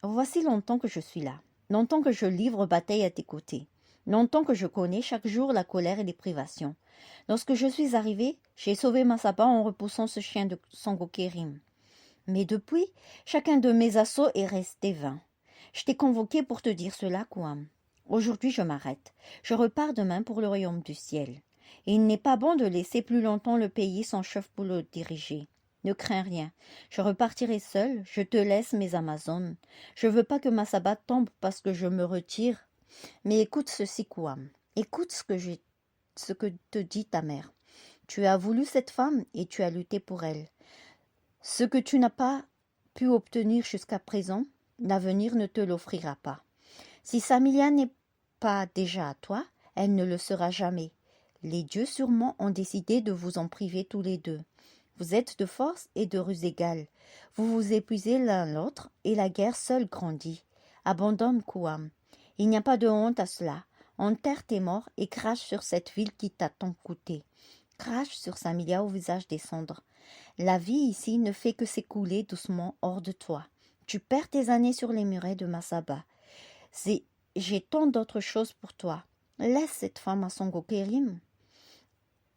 S1: Voici longtemps que je suis là, longtemps que je livre bataille à tes côtés, longtemps que je connais chaque jour la colère et les privations. Lorsque je suis arrivé, j'ai sauvé Massaba en repoussant ce chien de Sangokérim. Mais depuis, chacun de mes assauts est resté vain. Je t'ai convoqué pour te dire cela, Kouam. Aujourd'hui, je m'arrête. Je repars demain pour le royaume du ciel. Et il n'est pas bon de laisser plus longtemps le pays sans chef pour le diriger. Ne crains rien. Je repartirai seul. Je te laisse mes Amazones. Je veux pas que Massaba tombe parce que je me retire. Mais écoute ceci, Kouam. Écoute ce que te dit ta mère. Tu as voulu cette femme et tu as lutté pour elle. Ce que tu n'as pas pu obtenir jusqu'à présent, l'avenir ne te l'offrira pas. Si Samilia n'est pas déjà à toi, elle ne le sera jamais. Les dieux sûrement ont décidé de vous en priver tous les deux. Vous êtes de force et de ruse égales. Vous vous épuisez l'un l'autre et la guerre seule grandit. Abandonne Kouam. Il n'y a pas de honte à cela. Enterre tes morts et crache sur cette ville qui t'a tant coûté. Crache sur Samilia au visage des cendres. La vie ici ne fait que s'écouler doucement hors de toi. Tu perds tes années sur les murets de Massaba. J'ai tant d'autres choses pour toi. Laisse cette femme à Sangokérim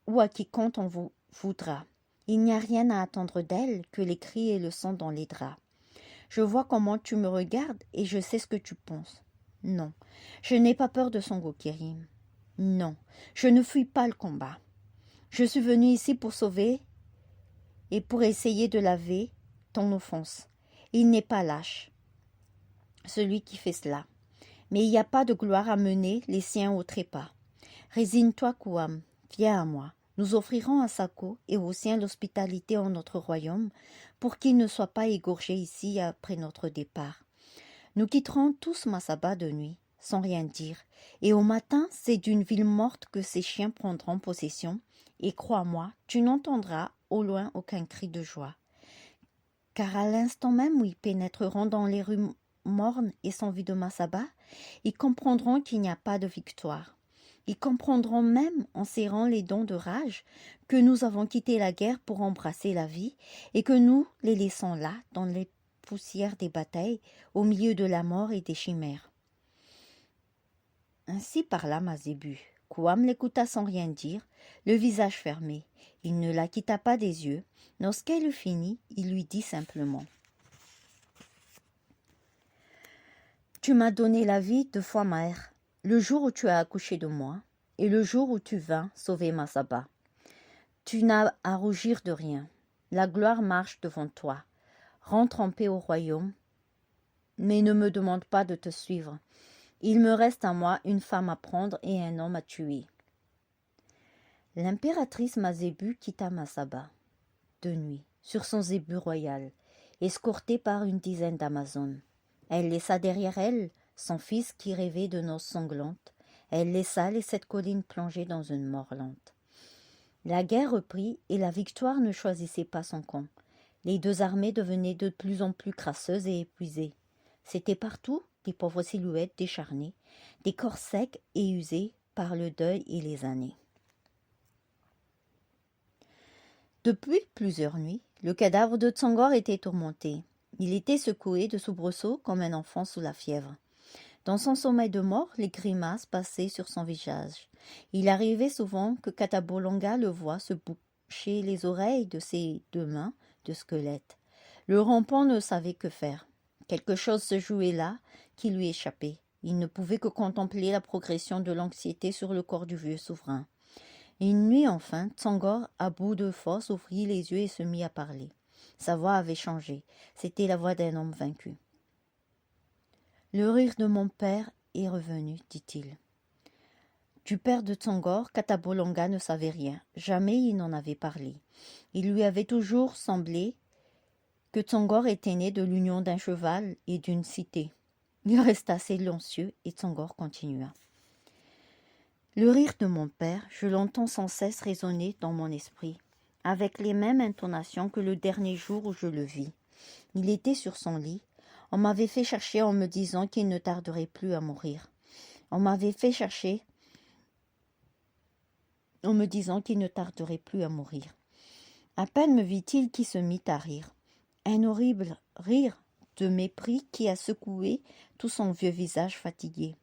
S1: ou à quiconque on vous voudra. Il n'y a rien à attendre d'elle que les cris et le sang dans les draps. Je vois comment tu me regardes et je sais ce que tu penses. Non, je n'ai pas peur de Sangokérim. Non, je ne fuis pas le combat. Je suis venu ici pour sauver et pour essayer de laver ton offense. Il n'est pas lâche, celui qui fait cela. Mais il n'y a pas de gloire à mener les siens au trépas. Résigne-toi, Kouam, viens à moi. Nous offrirons à Sako et aux siens l'hospitalité en notre royaume pour qu'ils ne soient pas égorgés ici après notre départ. Nous quitterons tous Massaba de nuit, sans rien dire, et au matin, c'est d'une ville morte que ces chiens prendront possession, et crois-moi, tu n'entendras au loin aucun cri de joie. Car à l'instant même où ils pénétreront dans les rues mornes et sans vie de Massaba, ils comprendront qu'il n'y a pas de victoire. Ils comprendront même, en serrant les dents de rage, que nous avons quitté la guerre pour embrasser la vie, et que nous les laissons là, dans les poussières des batailles, au milieu de la mort et des chimères. Ainsi parla Mazébu. Kouam l'écouta sans rien dire, le visage fermé. Il ne la quitta pas des yeux. Lorsqu'elle eut fini, il lui dit simplement « Tu m'as donné la vie 2 fois, mère, le jour où tu as accouché de moi et le jour où tu vins sauver Massaba. Tu n'as à rougir de rien. La gloire marche devant toi. Rentre en paix au royaume, mais ne me demande pas de te suivre. Il me reste à moi une femme à prendre et un homme à tuer. » L'impératrice Mazébu quitta Massaba, de nuit, sur son zébu royal, escortée par une dizaine d'Amazones. Elle laissa derrière elle son fils qui rêvait de noces sanglantes. Elle laissa les 7 collines plongées dans une mort lente. La guerre reprit et la victoire ne choisissait pas son camp. Les 2 armées devenaient de plus en plus crasseuses et épuisées. C'était partout des pauvres silhouettes décharnées, des corps secs et usés par le deuil et les années. Depuis plusieurs nuits, le cadavre de Tsangor était tourmenté. Il était secoué de soubresauts comme un enfant sous la fièvre. Dans son sommeil de mort, les grimaces passaient sur son visage. Il arrivait souvent que Katabolonga le voie se boucher les oreilles de ses 2 mains de squelette. Le rampant ne savait que faire. Quelque chose se jouait là qui lui échappait. Il ne pouvait que contempler la progression de l'anxiété sur le corps du vieux souverain. Une nuit enfin, Tsangor, à bout de force, ouvrit les yeux et se mit à parler. Sa voix avait changé. C'était la voix d'un homme vaincu. « Le rire de mon père est revenu, dit-il. » Du père de Tsangor, Katabolonga ne savait rien. Jamais il n'en avait parlé. Il lui avait toujours semblé que Tsangor était né de l'union d'un cheval et d'une cité. Il resta silencieux et Tsangor continua. Le rire de mon père, je l'entends sans cesse résonner dans mon esprit, avec les mêmes intonations que le dernier jour où je le vis. Il était sur son lit. On m'avait fait chercher en me disant qu'il ne tarderait plus à mourir. On m'avait fait chercher en me disant qu'il ne tarderait plus à mourir. À peine me vit-il qu'il se mit à rire. Un horrible rire de mépris qui a secoué tout son vieux visage fatigué.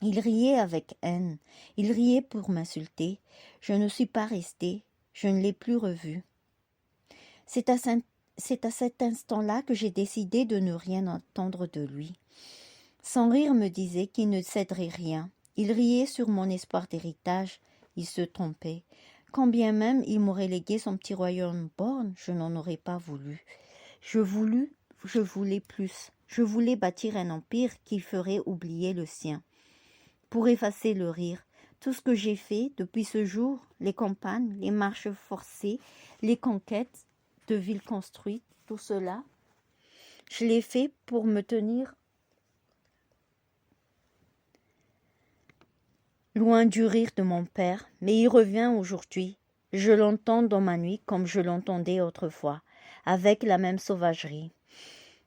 S1: Il riait avec haine, il riait pour m'insulter. Je ne suis pas restée, je ne l'ai plus revu. C'est à cet instant-là que j'ai décidé de ne rien entendre de lui. Son rire me disait qu'il ne céderait rien. Il riait sur mon espoir d'héritage. Il se trompait. Quand bien même il m'aurait légué son petit royaume borgne, je n'en aurais pas voulu. Je voulais plus. Je voulais bâtir un empire qui ferait oublier le sien. Pour effacer le rire, tout ce que j'ai fait depuis ce jour, les campagnes, les marches forcées, les conquêtes de villes construites, tout cela, je l'ai fait pour me tenir loin du rire de mon père, mais il revient aujourd'hui. Je l'entends dans ma nuit comme je l'entendais autrefois, avec la même sauvagerie.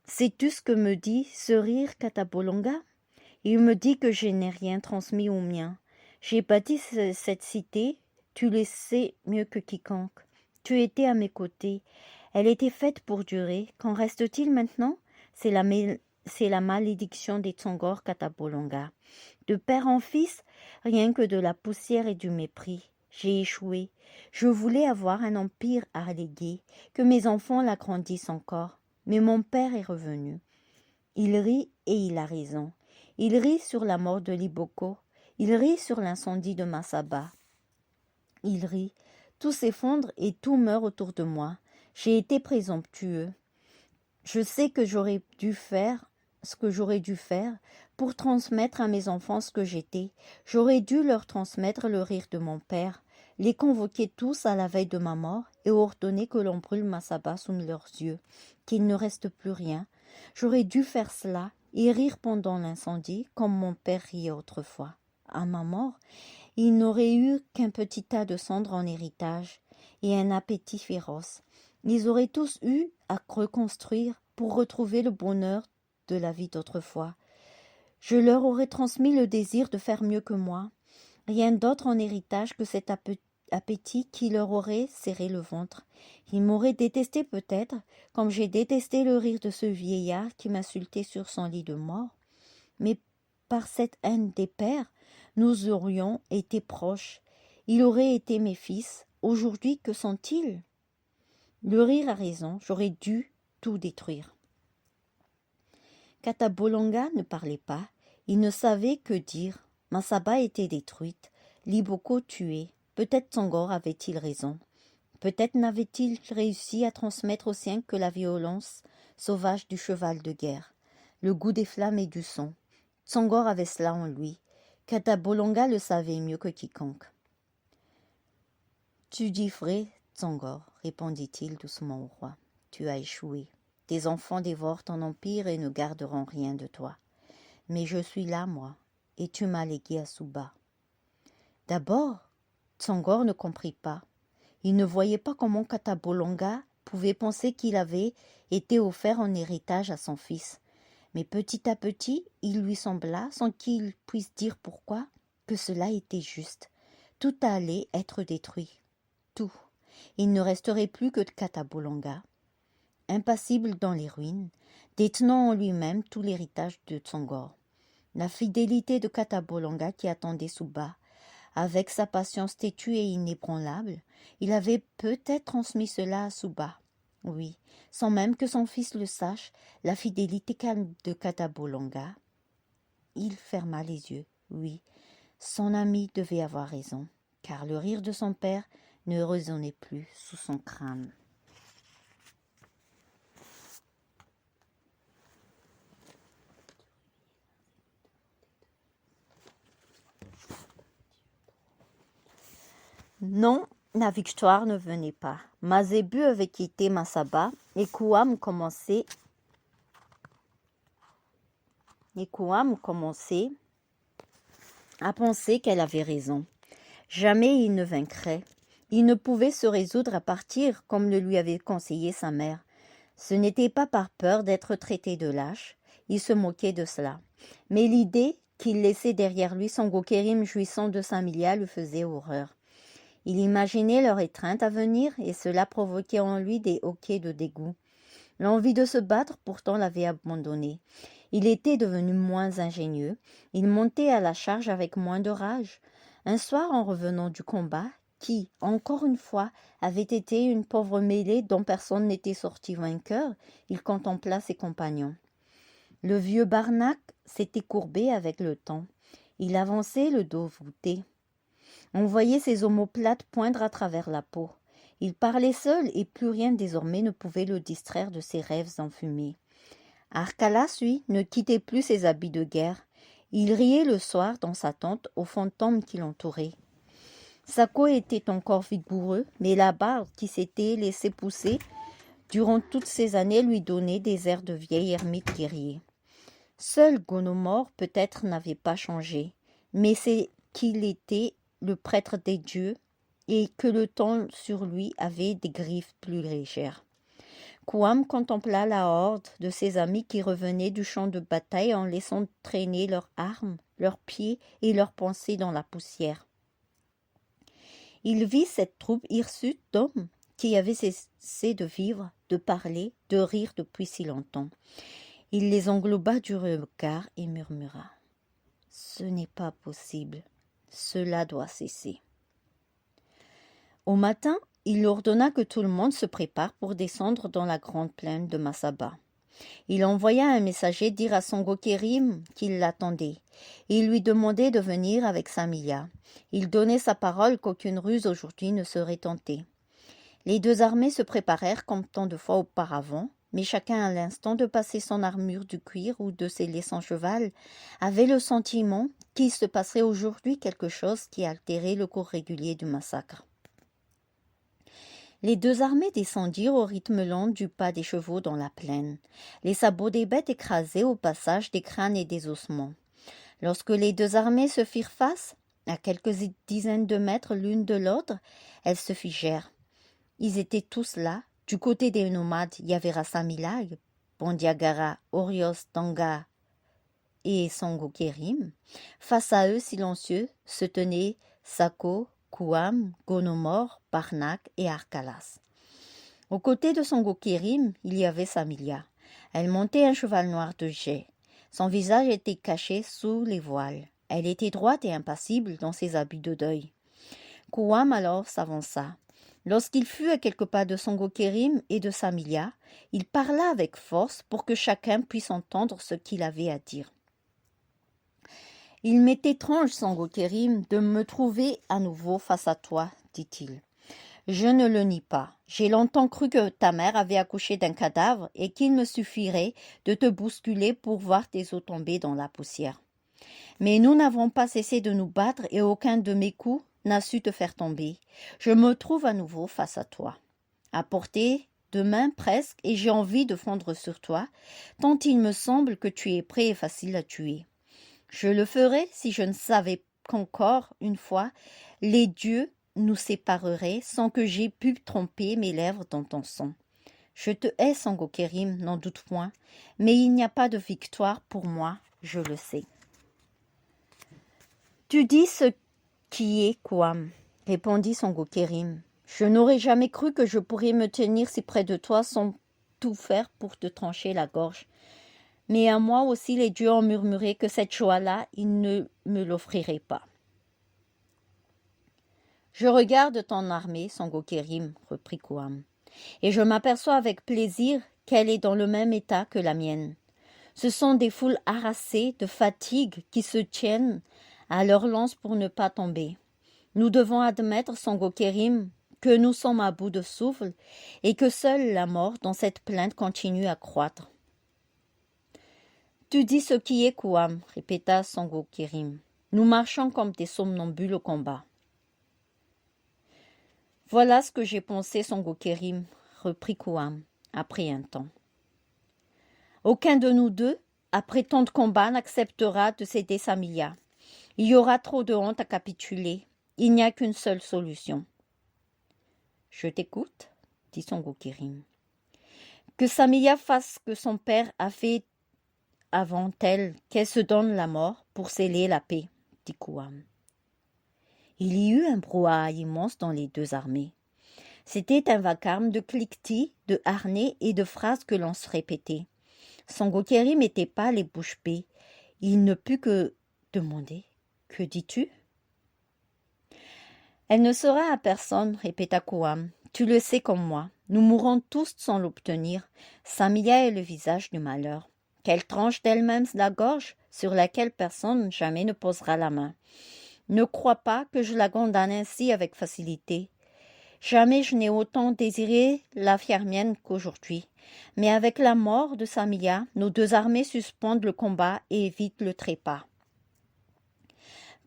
S1: Sais-tu ce que me dit ce rire, Katabolonga? Il me dit que je n'ai rien transmis au mien. J'ai bâti cette cité, tu le sais mieux que quiconque. Tu étais à mes côtés. Elle était faite pour durer. Qu'en reste-t-il maintenant? C'est la malédiction des Tsongor Katabolonga. De père en fils, rien que de la poussière et du mépris. J'ai échoué. Je voulais avoir un empire à léguer, que mes enfants l'agrandissent encore. Mais mon père est revenu. Il rit et il a raison. Il rit sur la mort de Liboko. Il rit sur l'incendie de Masaba. Il rit. Tout s'effondre et tout meurt autour de moi. J'ai été présomptueux. Je sais que j'aurais dû faire ce que j'aurais dû faire pour transmettre à mes enfants ce que j'étais. J'aurais dû leur transmettre le rire de mon père, les convoquer tous à la veille de ma mort et ordonner que l'on brûle Masaba sous leurs yeux, qu'il ne reste plus rien. J'aurais dû faire cela et rire pendant l'incendie comme mon père riait autrefois. À ma mort, il n'aurait eu qu'un petit tas de cendres en héritage et un appétit féroce. Ils auraient tous eu à reconstruire pour retrouver le bonheur de la vie d'autrefois. Je leur aurais transmis le désir de faire mieux que moi. Rien d'autre en héritage que cet appétit qui leur aurait serré le ventre. Ils m'auraient détesté peut-être, comme j'ai détesté le rire de ce vieillard qui m'insultait sur son lit de mort. Mais par cette haine des pères, nous aurions été proches. Ils auraient été mes fils. Aujourd'hui, que sont-ils? Le rire a raison, j'aurais dû tout détruire. Katabolonga ne parlait pas, il ne savait que dire. Masaba était détruite, Liboko tué. Peut-être Tsongor avait-il raison. Peut-être n'avait-il réussi à transmettre aux siens que la violence sauvage du cheval de guerre, le goût des flammes et du sang. Tsongor avait cela en lui. Katabolonga le savait mieux que quiconque. Tu dis vrai, Tsongor, répondit-il doucement au roi. Tu as échoué. Tes enfants dévorent ton empire et ne garderont rien de toi. Mais je suis là, moi, et tu m'as légué à Suba. D'abord, Tsongor ne comprit pas. Il ne voyait pas comment Katabolonga pouvait penser qu'il avait été offert en héritage à son fils. Mais petit à petit, il lui sembla, sans qu'il puisse dire pourquoi, que cela était juste. Tout allait être détruit. Tout. Il ne resterait plus que Katabolonga. Impassible dans les ruines, détenant en lui-même tout l'héritage de Tsongor. La fidélité de Katabolonga qui attendait Suba, avec sa patience têtue et inébranlable, il avait peut-être transmis cela à Suba. Oui, sans même que son fils le sache, la fidélité calme de Katabolonga. Il ferma les yeux. Oui, son ami devait avoir raison, car le rire de son père ne résonnait plus sous son crâne. Non, la victoire ne venait pas. Mazebu avait quitté Masaba et Kouam commençait à penser qu'elle avait raison. Jamais il ne vaincrait. Il ne pouvait se résoudre à partir comme le lui avait conseillé sa mère. Ce n'était pas par peur d'être traité de lâche. Il se moquait de cela. Mais l'idée qu'il laissait derrière lui son Gokérim jouissant de Samilia lui faisait horreur. Il imaginait leur étreinte à venir et cela provoquait en lui des hoquets de dégoût. L'envie de se battre pourtant l'avait abandonné. Il était devenu moins ingénieux. Il montait à la charge avec moins de rage. Un soir, en revenant du combat, qui, encore une fois, avait été une pauvre mêlée dont personne n'était sorti vainqueur, il contempla ses compagnons. Le vieux Barnac s'était courbé avec le temps. Il avançait le dos voûté. On voyait ses omoplates poindre à travers la peau. Il parlait seul et plus rien désormais ne pouvait le distraire de ses rêves enfumés. Arcalas, lui, ne quittait plus ses habits de guerre. Il riait le soir dans sa tente aux fantômes qui l'entouraient. Sako était encore vigoureux, mais la barbe qui s'était laissée pousser durant toutes ces années lui donnait des airs de vieil ermite guerrier. Seul Gonomor peut-être n'avait pas changé, mais c'est qu'il était le prêtre des dieux et que le temps sur lui avait des griffes plus légères. Kouam contempla la horde de ses amis qui revenaient du champ de bataille en laissant traîner leurs armes, leurs pieds et leurs pensées dans la poussière. Il vit cette troupe hirsute d'hommes qui avaient cessé de vivre, de parler, de rire depuis si longtemps. Il les engloba du regard et murmura : « Ce n'est pas possible, cela doit cesser. » Au matin, il ordonna que tout le monde se prépare pour descendre dans la grande plaine de Masaba. Il envoya un messager dire à son Gokérim qu'il l'attendait. Il lui demandait de venir avec Samilia. Il donnait sa parole qu'aucune ruse aujourd'hui ne serait tentée. Les deux armées se préparèrent comme tant de fois auparavant, mais chacun à l'instant de passer son armure du cuir ou de sceller son cheval avait le sentiment qu'il se passerait aujourd'hui quelque chose qui altérait le cours régulier du massacre. Les deux armées descendirent au rythme lent du pas des chevaux dans la plaine. Les sabots des bêtes écrasaient au passage des crânes et des ossements. Lorsque les deux armées se firent face, à quelques dizaines de mètres l'une de l'autre, elles se figèrent. Ils étaient tous là. Du côté des nomades, il y avait Rasamilag, Bondiagara, Orios, Tanga et Sango Kerim. Face à eux, silencieux, se tenaient Sako, Kouam, Gonomor, Barnak et Arcalas. Aux côtés de Sango Kerim, il y avait Samilia. Elle montait un cheval noir de jet. Son visage était caché sous les voiles. Elle était droite et impassible dans ses habits de deuil. Kouam alors s'avança. Lorsqu'il fut à quelques pas de Sango Kerim et de Samilia, il parla avec force pour que chacun puisse entendre ce qu'il avait à dire. « Il m'est étrange, Sango Kerim, de me trouver à nouveau face à toi, dit-il. Je ne le nie pas. J'ai longtemps cru que ta mère avait accouché d'un cadavre et qu'il me suffirait de te bousculer pour voir tes os tomber dans la poussière. Mais nous n'avons pas cessé de nous battre et aucun de mes coups n'a su te faire tomber. Je me trouve à nouveau face à toi, à portée de main presque, et j'ai envie de fondre sur toi, tant il me semble que tu es prêt et facile à tuer. Je le ferais si je ne savais qu'encore une fois, les dieux nous sépareraient sans que j'aie pu tromper mes lèvres dans ton sang. Je te hais, Sango Kerim, n'en doute point, mais il n'y a pas de victoire pour moi, je le sais. Tu dis ce qui est, Kouam, répondit Sango Kerim. Je n'aurais jamais cru que je pourrais me tenir si près de toi sans tout faire pour te trancher la gorge. Mais à moi aussi les dieux ont murmuré que cette joie-là, ils ne me l'offriraient pas. Je regarde ton armée, Sango Kerim, reprit Kouam. et je m'aperçois avec plaisir qu'elle est dans le même état que la mienne. Ce sont des foules harassées de fatigue qui se tiennent à leur lance pour ne pas tomber. Nous devons admettre, Sango Kerim, que nous sommes à bout de souffle et que seule la mort dans cette plainte continue à croître. Tu dis ce qui est, Kouam, répéta Sango Kerim. Nous marchons comme des somnambules au combat. Voilà ce que j'ai pensé, Sango Kerim, reprit Kouam, après un temps. Aucun de nous deux, après tant de combats, n'acceptera de céder Samilia. Il y aura trop de honte à capituler. Il n'y a qu'une seule solution. Je t'écoute, dit Sango Kerim. Que Samilia fasse ce que son père a fait avant elle, qu'elle se donne la mort pour sceller la paix, dit Kouam. Il y eut un brouhaha immense dans les deux armées. C'était un vacarme de cliquetis, de harnais et de phrases que l'on se répétait. Sango Kerim n'était pas les bouches bées. Il ne put que demander « Que dis-tu » ? Elle ne sera à personne, répéta Kouam. Tu le sais comme moi. Nous mourrons tous sans l'obtenir. Samilia est le visage du malheur. Qu'elle tranche d'elle-même la gorge sur laquelle personne jamais ne posera la main. Ne crois pas que je la condamne ainsi avec facilité. Jamais je n'ai autant désiré la mienne qu'aujourd'hui. Mais avec la mort de Samilia, nos deux armées suspendent le combat et évitent le trépas.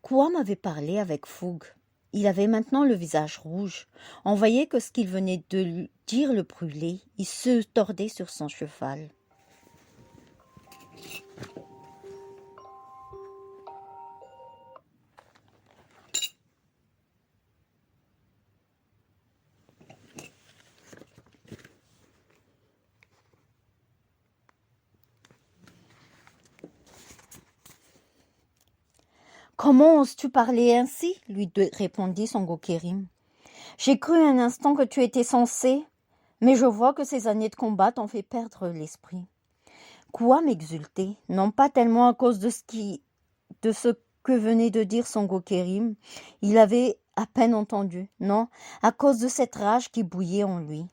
S1: Kouam avait parlé avec fougue. Il avait maintenant le visage rouge. On voyait que ce qu'il venait de lui dire le brûlait. Il se tordait sur son cheval. Comment oses-tu parler ainsi lui répondit Sango Kerim. J'ai cru un instant que tu étais censé, mais je vois que ces années de combat t'ont fait perdre l'esprit. Kouam exultait, non pas tellement à cause de ce que venait de dire Sango Kerim, il avait à peine entendu, non, à cause de cette rage qui bouillait en lui.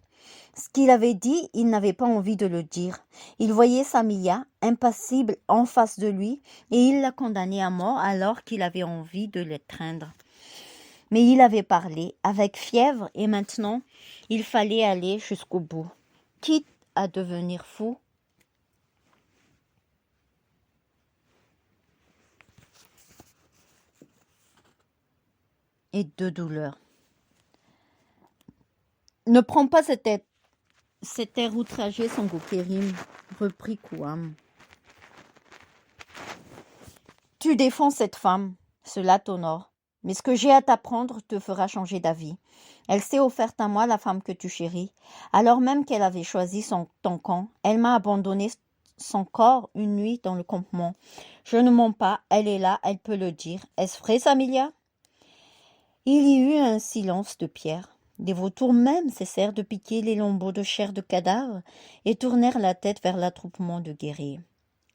S1: Ce qu'il avait dit, il n'avait pas envie de le dire. Il voyait Samilia, impassible, en face de lui, et il la condamnait à mort alors qu'il avait envie de l'étreindre. Mais il avait parlé avec fièvre et maintenant, il fallait aller jusqu'au bout, quitte à devenir fou. Et de douleur. Ne prends pas cet air outragé, Sango Kerim, reprit Kouam. Tu défends cette femme, cela t'honore, mais ce que j'ai à t'apprendre te fera changer d'avis. Elle s'est offerte à moi, la femme que tu chéris. Alors même qu'elle avait choisi ton camp, elle m'a abandonné son corps une nuit dans le campement. Je ne mens pas, elle est là, elle peut le dire. Est-ce vrai, Samilia ? Il y eut un silence de pierre. Des vautours même cessèrent de piquer les lambeaux de chair de cadavre et tournèrent la tête vers l'attroupement de guerriers.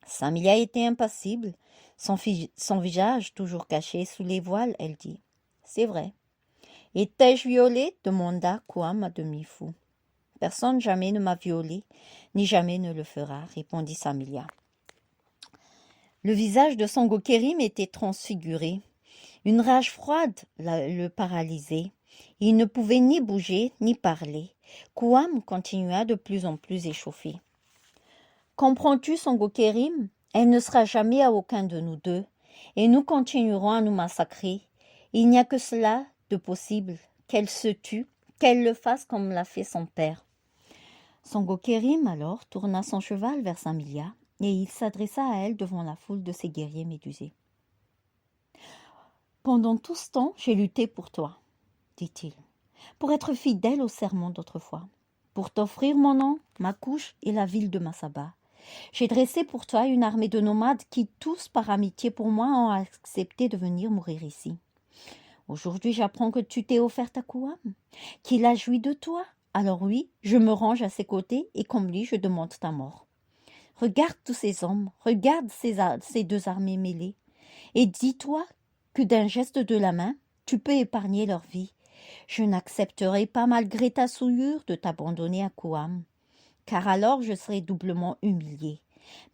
S1: Samilia était impassible, son visage toujours caché sous les voiles, elle dit « C'est vrai. »« Et t'ai-je violée » demanda Kouam à demi-fou. « Personne jamais ne m'a violée, ni jamais ne le fera, » répondit Samilia. Le visage de Sango Kerim était transfiguré. Une rage froide le paralysait. Il ne pouvait ni bouger, ni parler. Kouam continua de plus en plus échauffé. « Comprends-tu, Sango Kerim ? Elle ne sera jamais à aucun de nous deux, et nous continuerons à nous massacrer. Il n'y a que cela de possible, qu'elle se tue, qu'elle le fasse comme l'a fait son père. » Sango Kerim alors tourna son cheval vers Samilia, et il s'adressa à elle devant la foule de ses guerriers médusés. « Pendant tout ce temps, j'ai lutté pour toi, dit-il, pour être fidèle au serment d'autrefois, pour t'offrir mon nom, ma couche et la ville de Massaba. J'ai dressé pour toi une armée de nomades qui, tous par amitié pour moi, ont accepté de venir mourir ici. Aujourd'hui, j'apprends que tu t'es offerte à Kouam, qu'il a joui de toi. Alors oui, je me range à ses côtés et comme lui, je demande ta mort. Regarde tous ces hommes, regarde ces deux armées mêlées, et dis-toi que d'un geste de la main, tu peux épargner leur vie. Je n'accepterai pas malgré ta souillure de t'abandonner à Kouam, car alors je serai doublement humilié.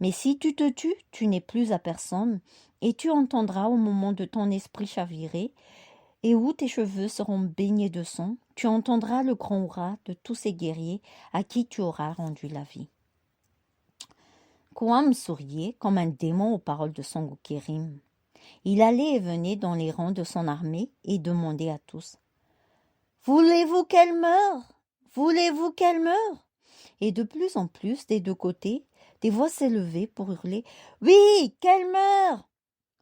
S1: Mais si tu te tues, tu n'es plus à personne, et tu entendras au moment de ton esprit chavirer, et où tes cheveux seront baignés de sang, tu entendras le grand hurrah de tous ces guerriers à qui tu auras rendu la vie. Kouam souriait comme un démon aux paroles de Songo Kérim. Il allait et venait dans les rangs de son armée et demandait à tous « Voulez-vous qu'elle meure? Voulez-vous qu'elle meure ?» Et de plus en plus, des deux côtés, des voix s'élevaient pour hurler « Oui, qu'elle meure !»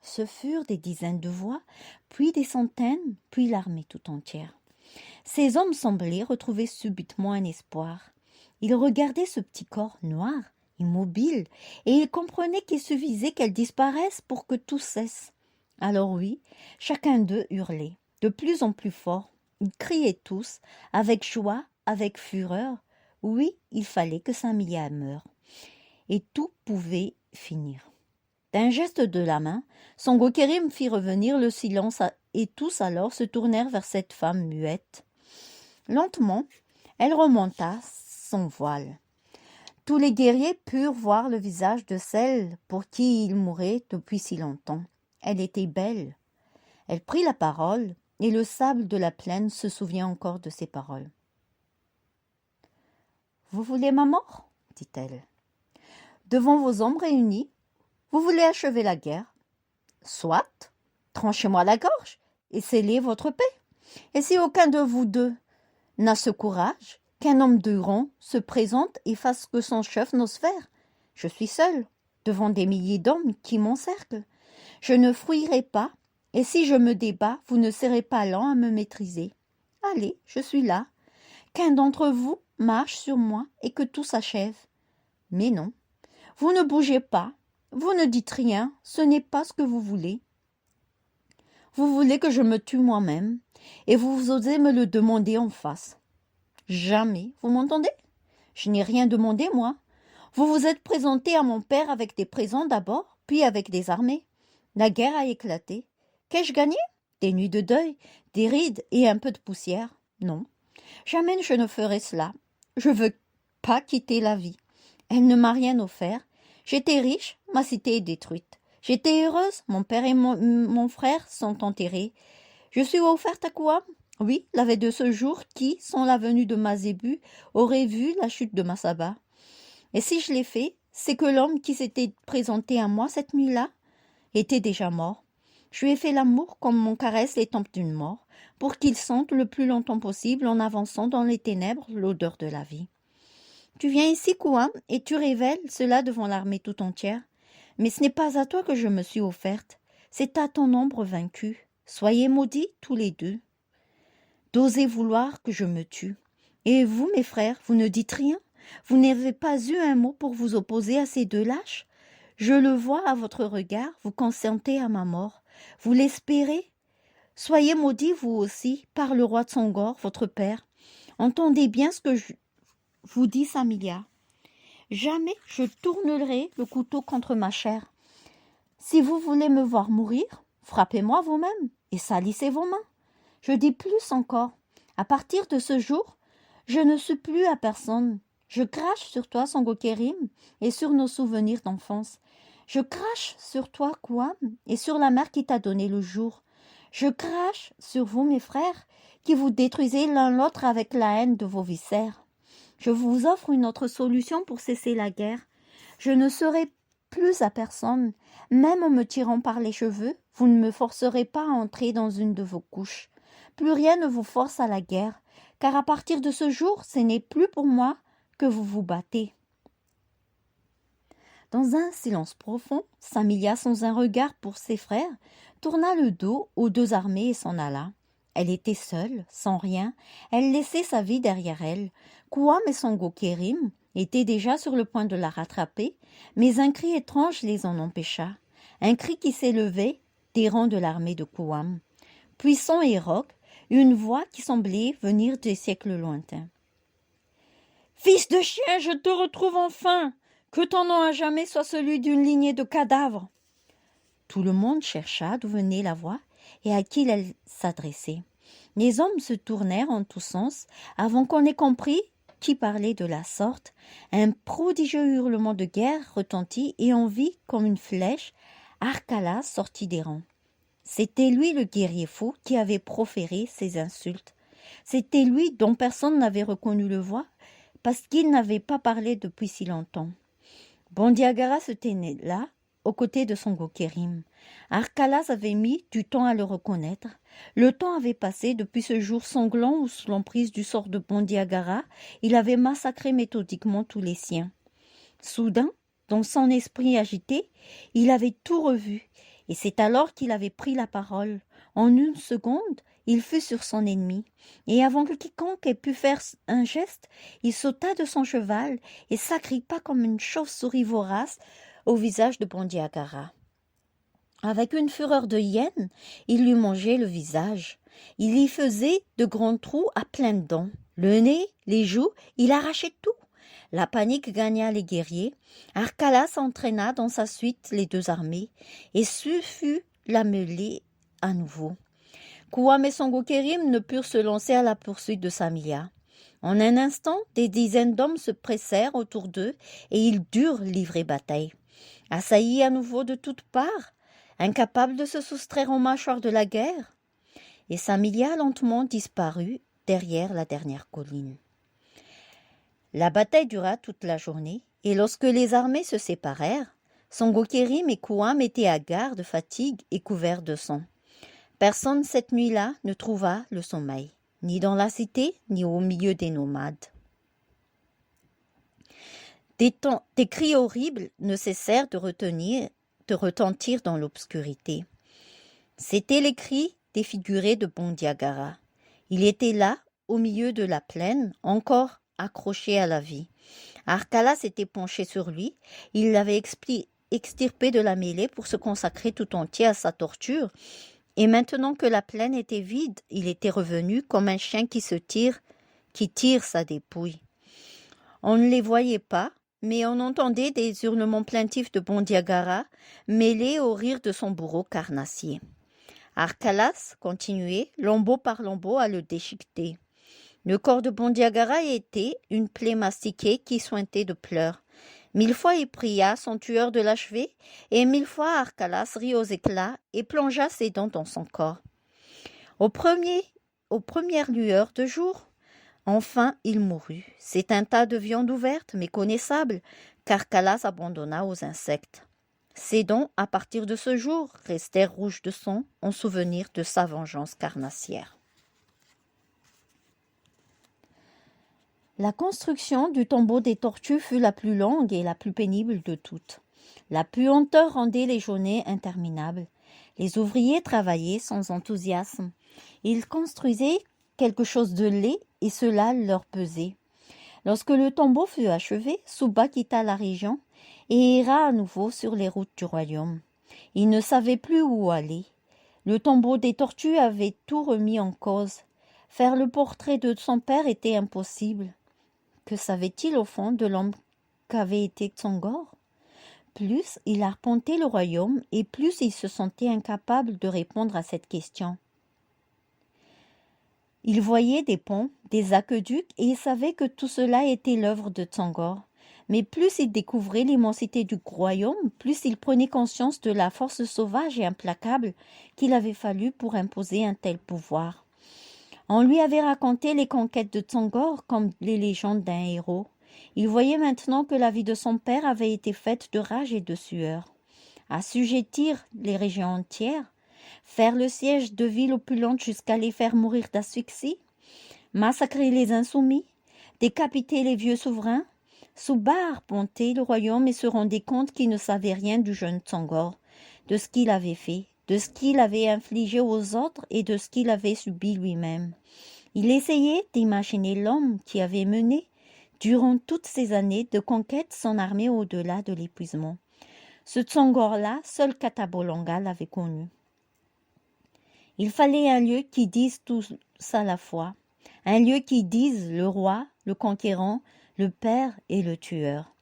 S1: Ce furent des dizaines de voix, puis des centaines, puis l'armée tout entière. Ces hommes semblaient retrouver subitement un espoir. Ils regardaient ce petit corps noir, immobile, et ils comprenaient qu'il suffisait qu'elle disparaisse pour que tout cesse. Alors oui, chacun d'eux hurlait, de plus en plus fort. Ils criaient tous, avec joie, avec fureur. Oui, il fallait que Samiya meure. Et tout pouvait finir. D'un geste de la main, Songo Kérim fit revenir le silence et tous alors se tournèrent vers cette femme muette. Lentement, elle remonta son voile. Tous les guerriers purent voir le visage de celle pour qui il mourait depuis si longtemps. Elle était belle. Elle prit la parole, et le sable de la plaine se souvient encore de ses paroles. « Vous voulez ma mort ?» dit-elle. « Devant vos hommes réunis, vous voulez achever la guerre. Soit, tranchez-moi la gorge et scellez votre paix. Et si aucun de vous deux n'a ce courage, qu'un homme de rang se présente et fasse ce que son chef n'ose faire. Je suis seul, devant des milliers d'hommes qui m'encerclent. Je ne fuirai pas, et si je me débats, vous ne serez pas lents à me maîtriser. Allez, je suis là. Qu'un d'entre vous marche sur moi et que tout s'achève. Mais non, vous ne bougez pas, vous ne dites rien, ce n'est pas ce que vous voulez. Vous voulez que je me tue moi-même, et vous osez me le demander en face. Jamais, vous m'entendez? Je n'ai rien demandé, moi. Vous vous êtes présenté à mon père avec des présents d'abord, puis avec des armées. La guerre a éclaté. Qu'ai-je gagné? Des nuits de deuil, des rides et un peu de poussière. Non, jamais je ne ferai cela. Je veux pas quitter la vie. Elle ne m'a rien offert. J'étais riche, ma cité est détruite. J'étais heureuse, mon père et mon frère sont enterrés. Je suis offerte à quoi? Oui, la veille de ce jour qui, sans la venue de Mazébu, aurait vu la chute de Massaba. Et si je l'ai fait, c'est que l'homme qui s'était présenté à moi cette nuit-là était déjà mort. Je lui ai fait l'amour comme on caresse les tempes d'une mort, pour qu'il sente le plus longtemps possible en avançant dans les ténèbres l'odeur de la vie. Tu viens ici, Kouam, et tu révèles cela devant l'armée tout entière. Mais ce n'est pas à toi que je me suis offerte, c'est à ton ombre vaincue. Soyez maudits tous les deux. D'oser vouloir que je me tue. Et vous, mes frères, vous ne dites rien? Vous n'avez pas eu un mot pour vous opposer à ces deux lâches? Je le vois à votre regard, vous consentez à ma mort. Vous l'espérez? Soyez maudits vous aussi, par le roi de Songor, votre père. Entendez bien ce que je vous dis, Samiya. Jamais je tournerai le couteau contre ma chair. Si vous voulez me voir mourir, frappez-moi vous-même et salissez vos mains. Je dis plus encore, à partir de ce jour, je ne suis plus à personne. Je crache sur toi, Songo Kérim, et sur nos souvenirs d'enfance. Je crache sur toi, Kouam, et sur la mère qui t'a donné le jour. Je crache sur vous, mes frères, qui vous détruisez l'un l'autre avec la haine de vos viscères. Je vous offre une autre solution pour cesser la guerre. Je ne serai plus à personne. Même en me tirant par les cheveux, vous ne me forcerez pas à entrer dans une de vos couches. Plus rien ne vous force à la guerre, car à partir de ce jour, ce n'est plus pour moi que vous vous battez. Dans un silence profond, Samiya, sans un regard pour ses frères, tourna le dos aux deux armées et s'en alla. Elle était seule, sans rien, elle laissait sa vie derrière elle. Kouam et Songo Kérim étaient déjà sur le point de la rattraper, mais un cri étrange les en empêcha. Un cri qui s'élevait des rangs de l'armée de Kouam. Puissant et rauque, une voix qui semblait venir des siècles lointains. « Fils de chien, je te retrouve enfin! Que ton nom à jamais soit celui d'une lignée de cadavres !» Tout le monde chercha d'où venait la voix et à qui elle s'adressait. Les hommes se tournèrent en tous sens avant qu'on ait compris qui parlait de la sorte. Un prodigieux hurlement de guerre retentit et on vit comme une flèche Arcala sortit des rangs. C'était lui le guerrier fou qui avait proféré ces insultes. C'était lui dont personne n'avait reconnu le voix parce qu'il n'avait pas parlé depuis si longtemps. Bandiagara se tenait là, aux côtés de son Gokérim. Arcalas avait mis du temps à le reconnaître. Le temps avait passé depuis ce jour sanglant où, sous l'emprise du sort de Bandiagara, il avait massacré méthodiquement tous les siens. Soudain, dans son esprit agité, il avait tout revu, et c'est alors qu'il avait pris la parole. En une seconde, il fut sur son ennemi, et avant que quiconque ait pu faire un geste, il sauta de son cheval et s'agrippa comme une chauve-souris vorace au visage de Bandiagara. Avec une fureur de hyène, il lui mangeait le visage. Il y faisait de grands trous à pleines dents. Le nez, les joues, il arrachait tout. La panique gagna les guerriers. Arcalas entraîna dans sa suite les deux armées, et ce fut la mêlée à nouveau. Kouam et son Gokérim ne purent se lancer à la poursuite de Samilia. En un instant, des dizaines d'hommes se pressèrent autour d'eux, et ils durent livrer bataille. Assaillis à nouveau de toutes parts, incapables de se soustraire aux mâchoires de la guerre, et Samilia lentement disparut derrière la dernière colline. La bataille dura toute la journée, et lorsque les armées se séparèrent, son Gokérim et Kouam étaient hagards de fatigue et couverts de sang. Personne cette nuit-là ne trouva le sommeil, ni dans la cité, ni au milieu des nomades. Des cris horribles ne cessèrent de retentir dans l'obscurité. C'étaient les cris défigurés de Bandiagara. Il était là, au milieu de la plaine, encore accroché à la vie. Arcala s'était penché sur lui, il l'avait extirpé de la mêlée pour se consacrer tout entier à sa torture, et maintenant que la plaine était vide, il était revenu comme un chien qui tire sa dépouille. On ne les voyait pas, mais on entendait des hurlements plaintifs de Bandiagara mêlés au rire de son bourreau carnassier. Arcalas continuait, lambeau par lambeau, à le déchiqueter. Le corps de Bandiagara était une plaie mastiquée qui suintait de pleurs. 1000 fois il pria son tueur de l'achever, et 1000 fois Arcalas rit aux éclats et plongea ses dents dans son corps. Aux premières lueurs de jour, enfin il mourut. C'est un tas de viande ouverte, méconnaissable, qu'Arcalas abandonna aux insectes. Ses dents, à partir de ce jour, restèrent rouges de sang en souvenir de sa vengeance carnassière. La construction du tombeau des tortues fut la plus longue et la plus pénible de toutes. La puanteur rendait les journées interminables. Les ouvriers travaillaient sans enthousiasme. Ils construisaient quelque chose de laid et cela leur pesait. Lorsque le tombeau fut achevé, Souba quitta la région et ira à nouveau sur les routes du royaume. Il ne savait plus où aller. Le tombeau des tortues avait tout remis en cause. Faire le portrait de son père était impossible. Que savait-il au fond de l'homme qu'avait été Tsongor? Plus il arpentait le royaume et plus il se sentait incapable de répondre à cette question. Il voyait des ponts, des aqueducs et il savait que tout cela était l'œuvre de Tsongor. Mais plus il découvrait l'immensité du royaume, plus il prenait conscience de la force sauvage et implacable qu'il avait fallu pour imposer un tel pouvoir. On lui avait raconté les conquêtes de Tsongor comme les légendes d'un héros. Il voyait maintenant que la vie de son père avait été faite de rage et de sueur. Assujettir les régions entières, faire le siège de villes opulentes jusqu'à les faire mourir d'asphyxie, massacrer les insoumis, décapiter les vieux souverains, Souba arpentait le royaume et se rendait compte qu'il ne savait rien du jeune Tsongor, de ce qu'il avait fait, de ce qu'il avait infligé aux autres et de ce qu'il avait subi lui-même. Il essayait d'imaginer l'homme qui avait mené, durant toutes ces années de conquête, son armée au-delà de l'épuisement. Ce Tsongor-là, seul Katabolanga l'avait connu. Il fallait un lieu qui dise tout ça à la fois, un lieu qui dise le roi, le conquérant, le père et le tueur,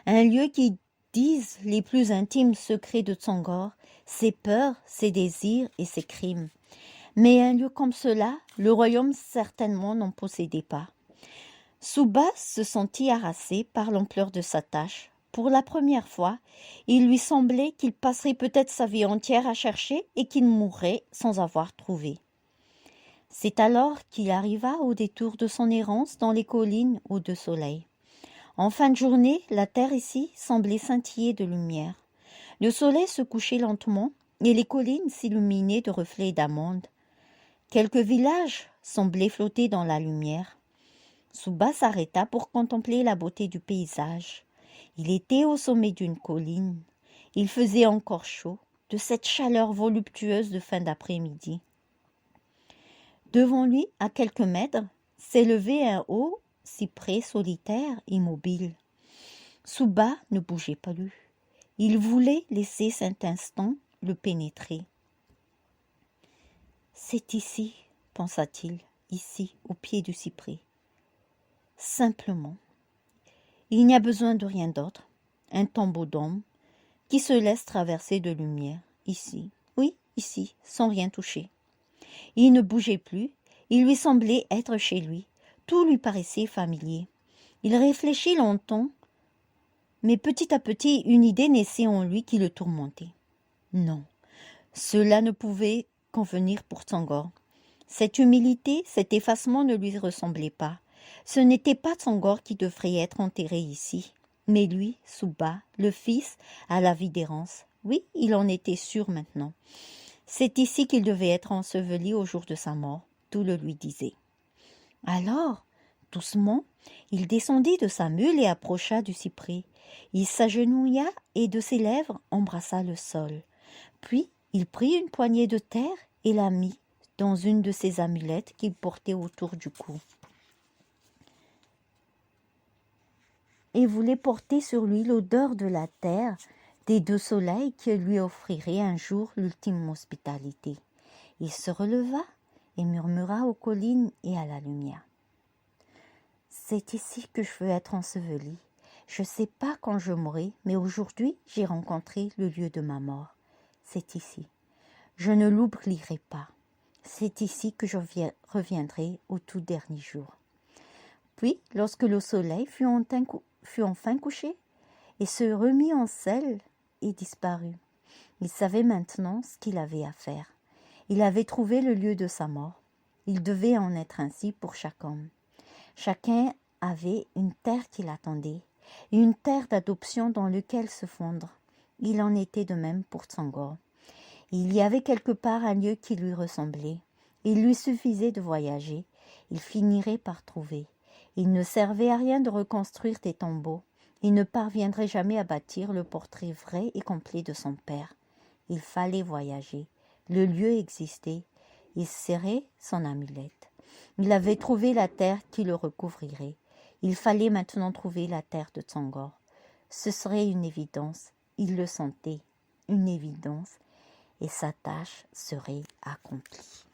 S1: un lieu qui dise les plus intimes secrets de Tsongor, ses peurs, ses désirs et ses crimes. Mais un lieu comme cela, le royaume certainement n'en possédait pas. Souba se sentit harassé par l'ampleur de sa tâche. Pour la première fois, il lui semblait qu'il passerait peut-être sa vie entière à chercher et qu'il mourrait sans avoir trouvé. C'est alors qu'il arriva au détour de son errance dans les collines aux deux soleils. En fin de journée, la terre ici semblait scintiller de lumière. Le soleil se couchait lentement et les collines s'illuminaient de reflets d'amandes. Quelques villages semblaient flotter dans la lumière. Souba s'arrêta pour contempler la beauté du paysage. Il était au sommet d'une colline. Il faisait encore chaud, de cette chaleur voluptueuse de fin d'après-midi. Devant lui, à quelques mètres, s'élevait un haut cyprès solitaire, immobile. Souba ne bougeait pas plus. Il voulait laisser cet instant le pénétrer. « C'est ici, pensa-t-il, ici, au pied du cyprès. Simplement. Il n'y a besoin de rien d'autre. Un tombeau d'homme qui se laisse traverser de lumière, ici, oui, ici, sans rien toucher. Il ne bougeait plus, il lui semblait être chez lui, tout lui paraissait familier. Il réfléchit longtemps, mais petit à petit une idée naissait en lui qui le tourmentait. Non, cela ne pouvait convenir pour Tsangor. Cette humilité, cet effacement ne lui ressemblait pas. Ce n'était pas Tsangor qui devrait être enterré ici, mais lui, Souba, le fils, à la vie d'errance. Oui, il en était sûr maintenant. C'est ici qu'il devait être enseveli au jour de sa mort, tout le lui disait. Alors, doucement, il descendit de sa mule et approcha du cyprès. Il s'agenouilla et de ses lèvres embrassa le sol. Puis, il prit une poignée de terre et la mit dans une de ses amulettes qu'il portait autour du cou. Et voulait porter sur lui l'odeur de la terre, des deux soleils qui lui offriraient un jour l'ultime hospitalité. Il se releva et murmura aux collines et à la lumière. « C'est ici que je veux être enseveli. Je ne sais pas quand je mourrai, mais aujourd'hui j'ai rencontré le lieu de ma mort. C'est ici. Je ne l'oublierai pas. C'est ici que je reviendrai au tout dernier jour. » Puis, lorsque le soleil fut enfin couché et se remit en selle, il disparut. Il savait maintenant ce qu'il avait à faire. Il avait trouvé le lieu de sa mort. Il devait en être ainsi pour chaque homme. Chacun avait une terre qui l'attendait, une terre d'adoption dans laquelle se fondre. Il en était de même pour Tsangor. Il y avait quelque part un lieu qui lui ressemblait. Il lui suffisait de voyager. Il finirait par trouver. Il ne servait à rien de reconstruire des tombeaux. Il ne parviendrait jamais à bâtir le portrait vrai et complet de son père. Il fallait voyager. Le lieu existait. Il serrait son amulette. Il avait trouvé la terre qui le recouvrirait. Il fallait maintenant trouver la terre de Tsangor. Ce serait une évidence. Il le sentait. Une évidence. Et sa tâche serait accomplie.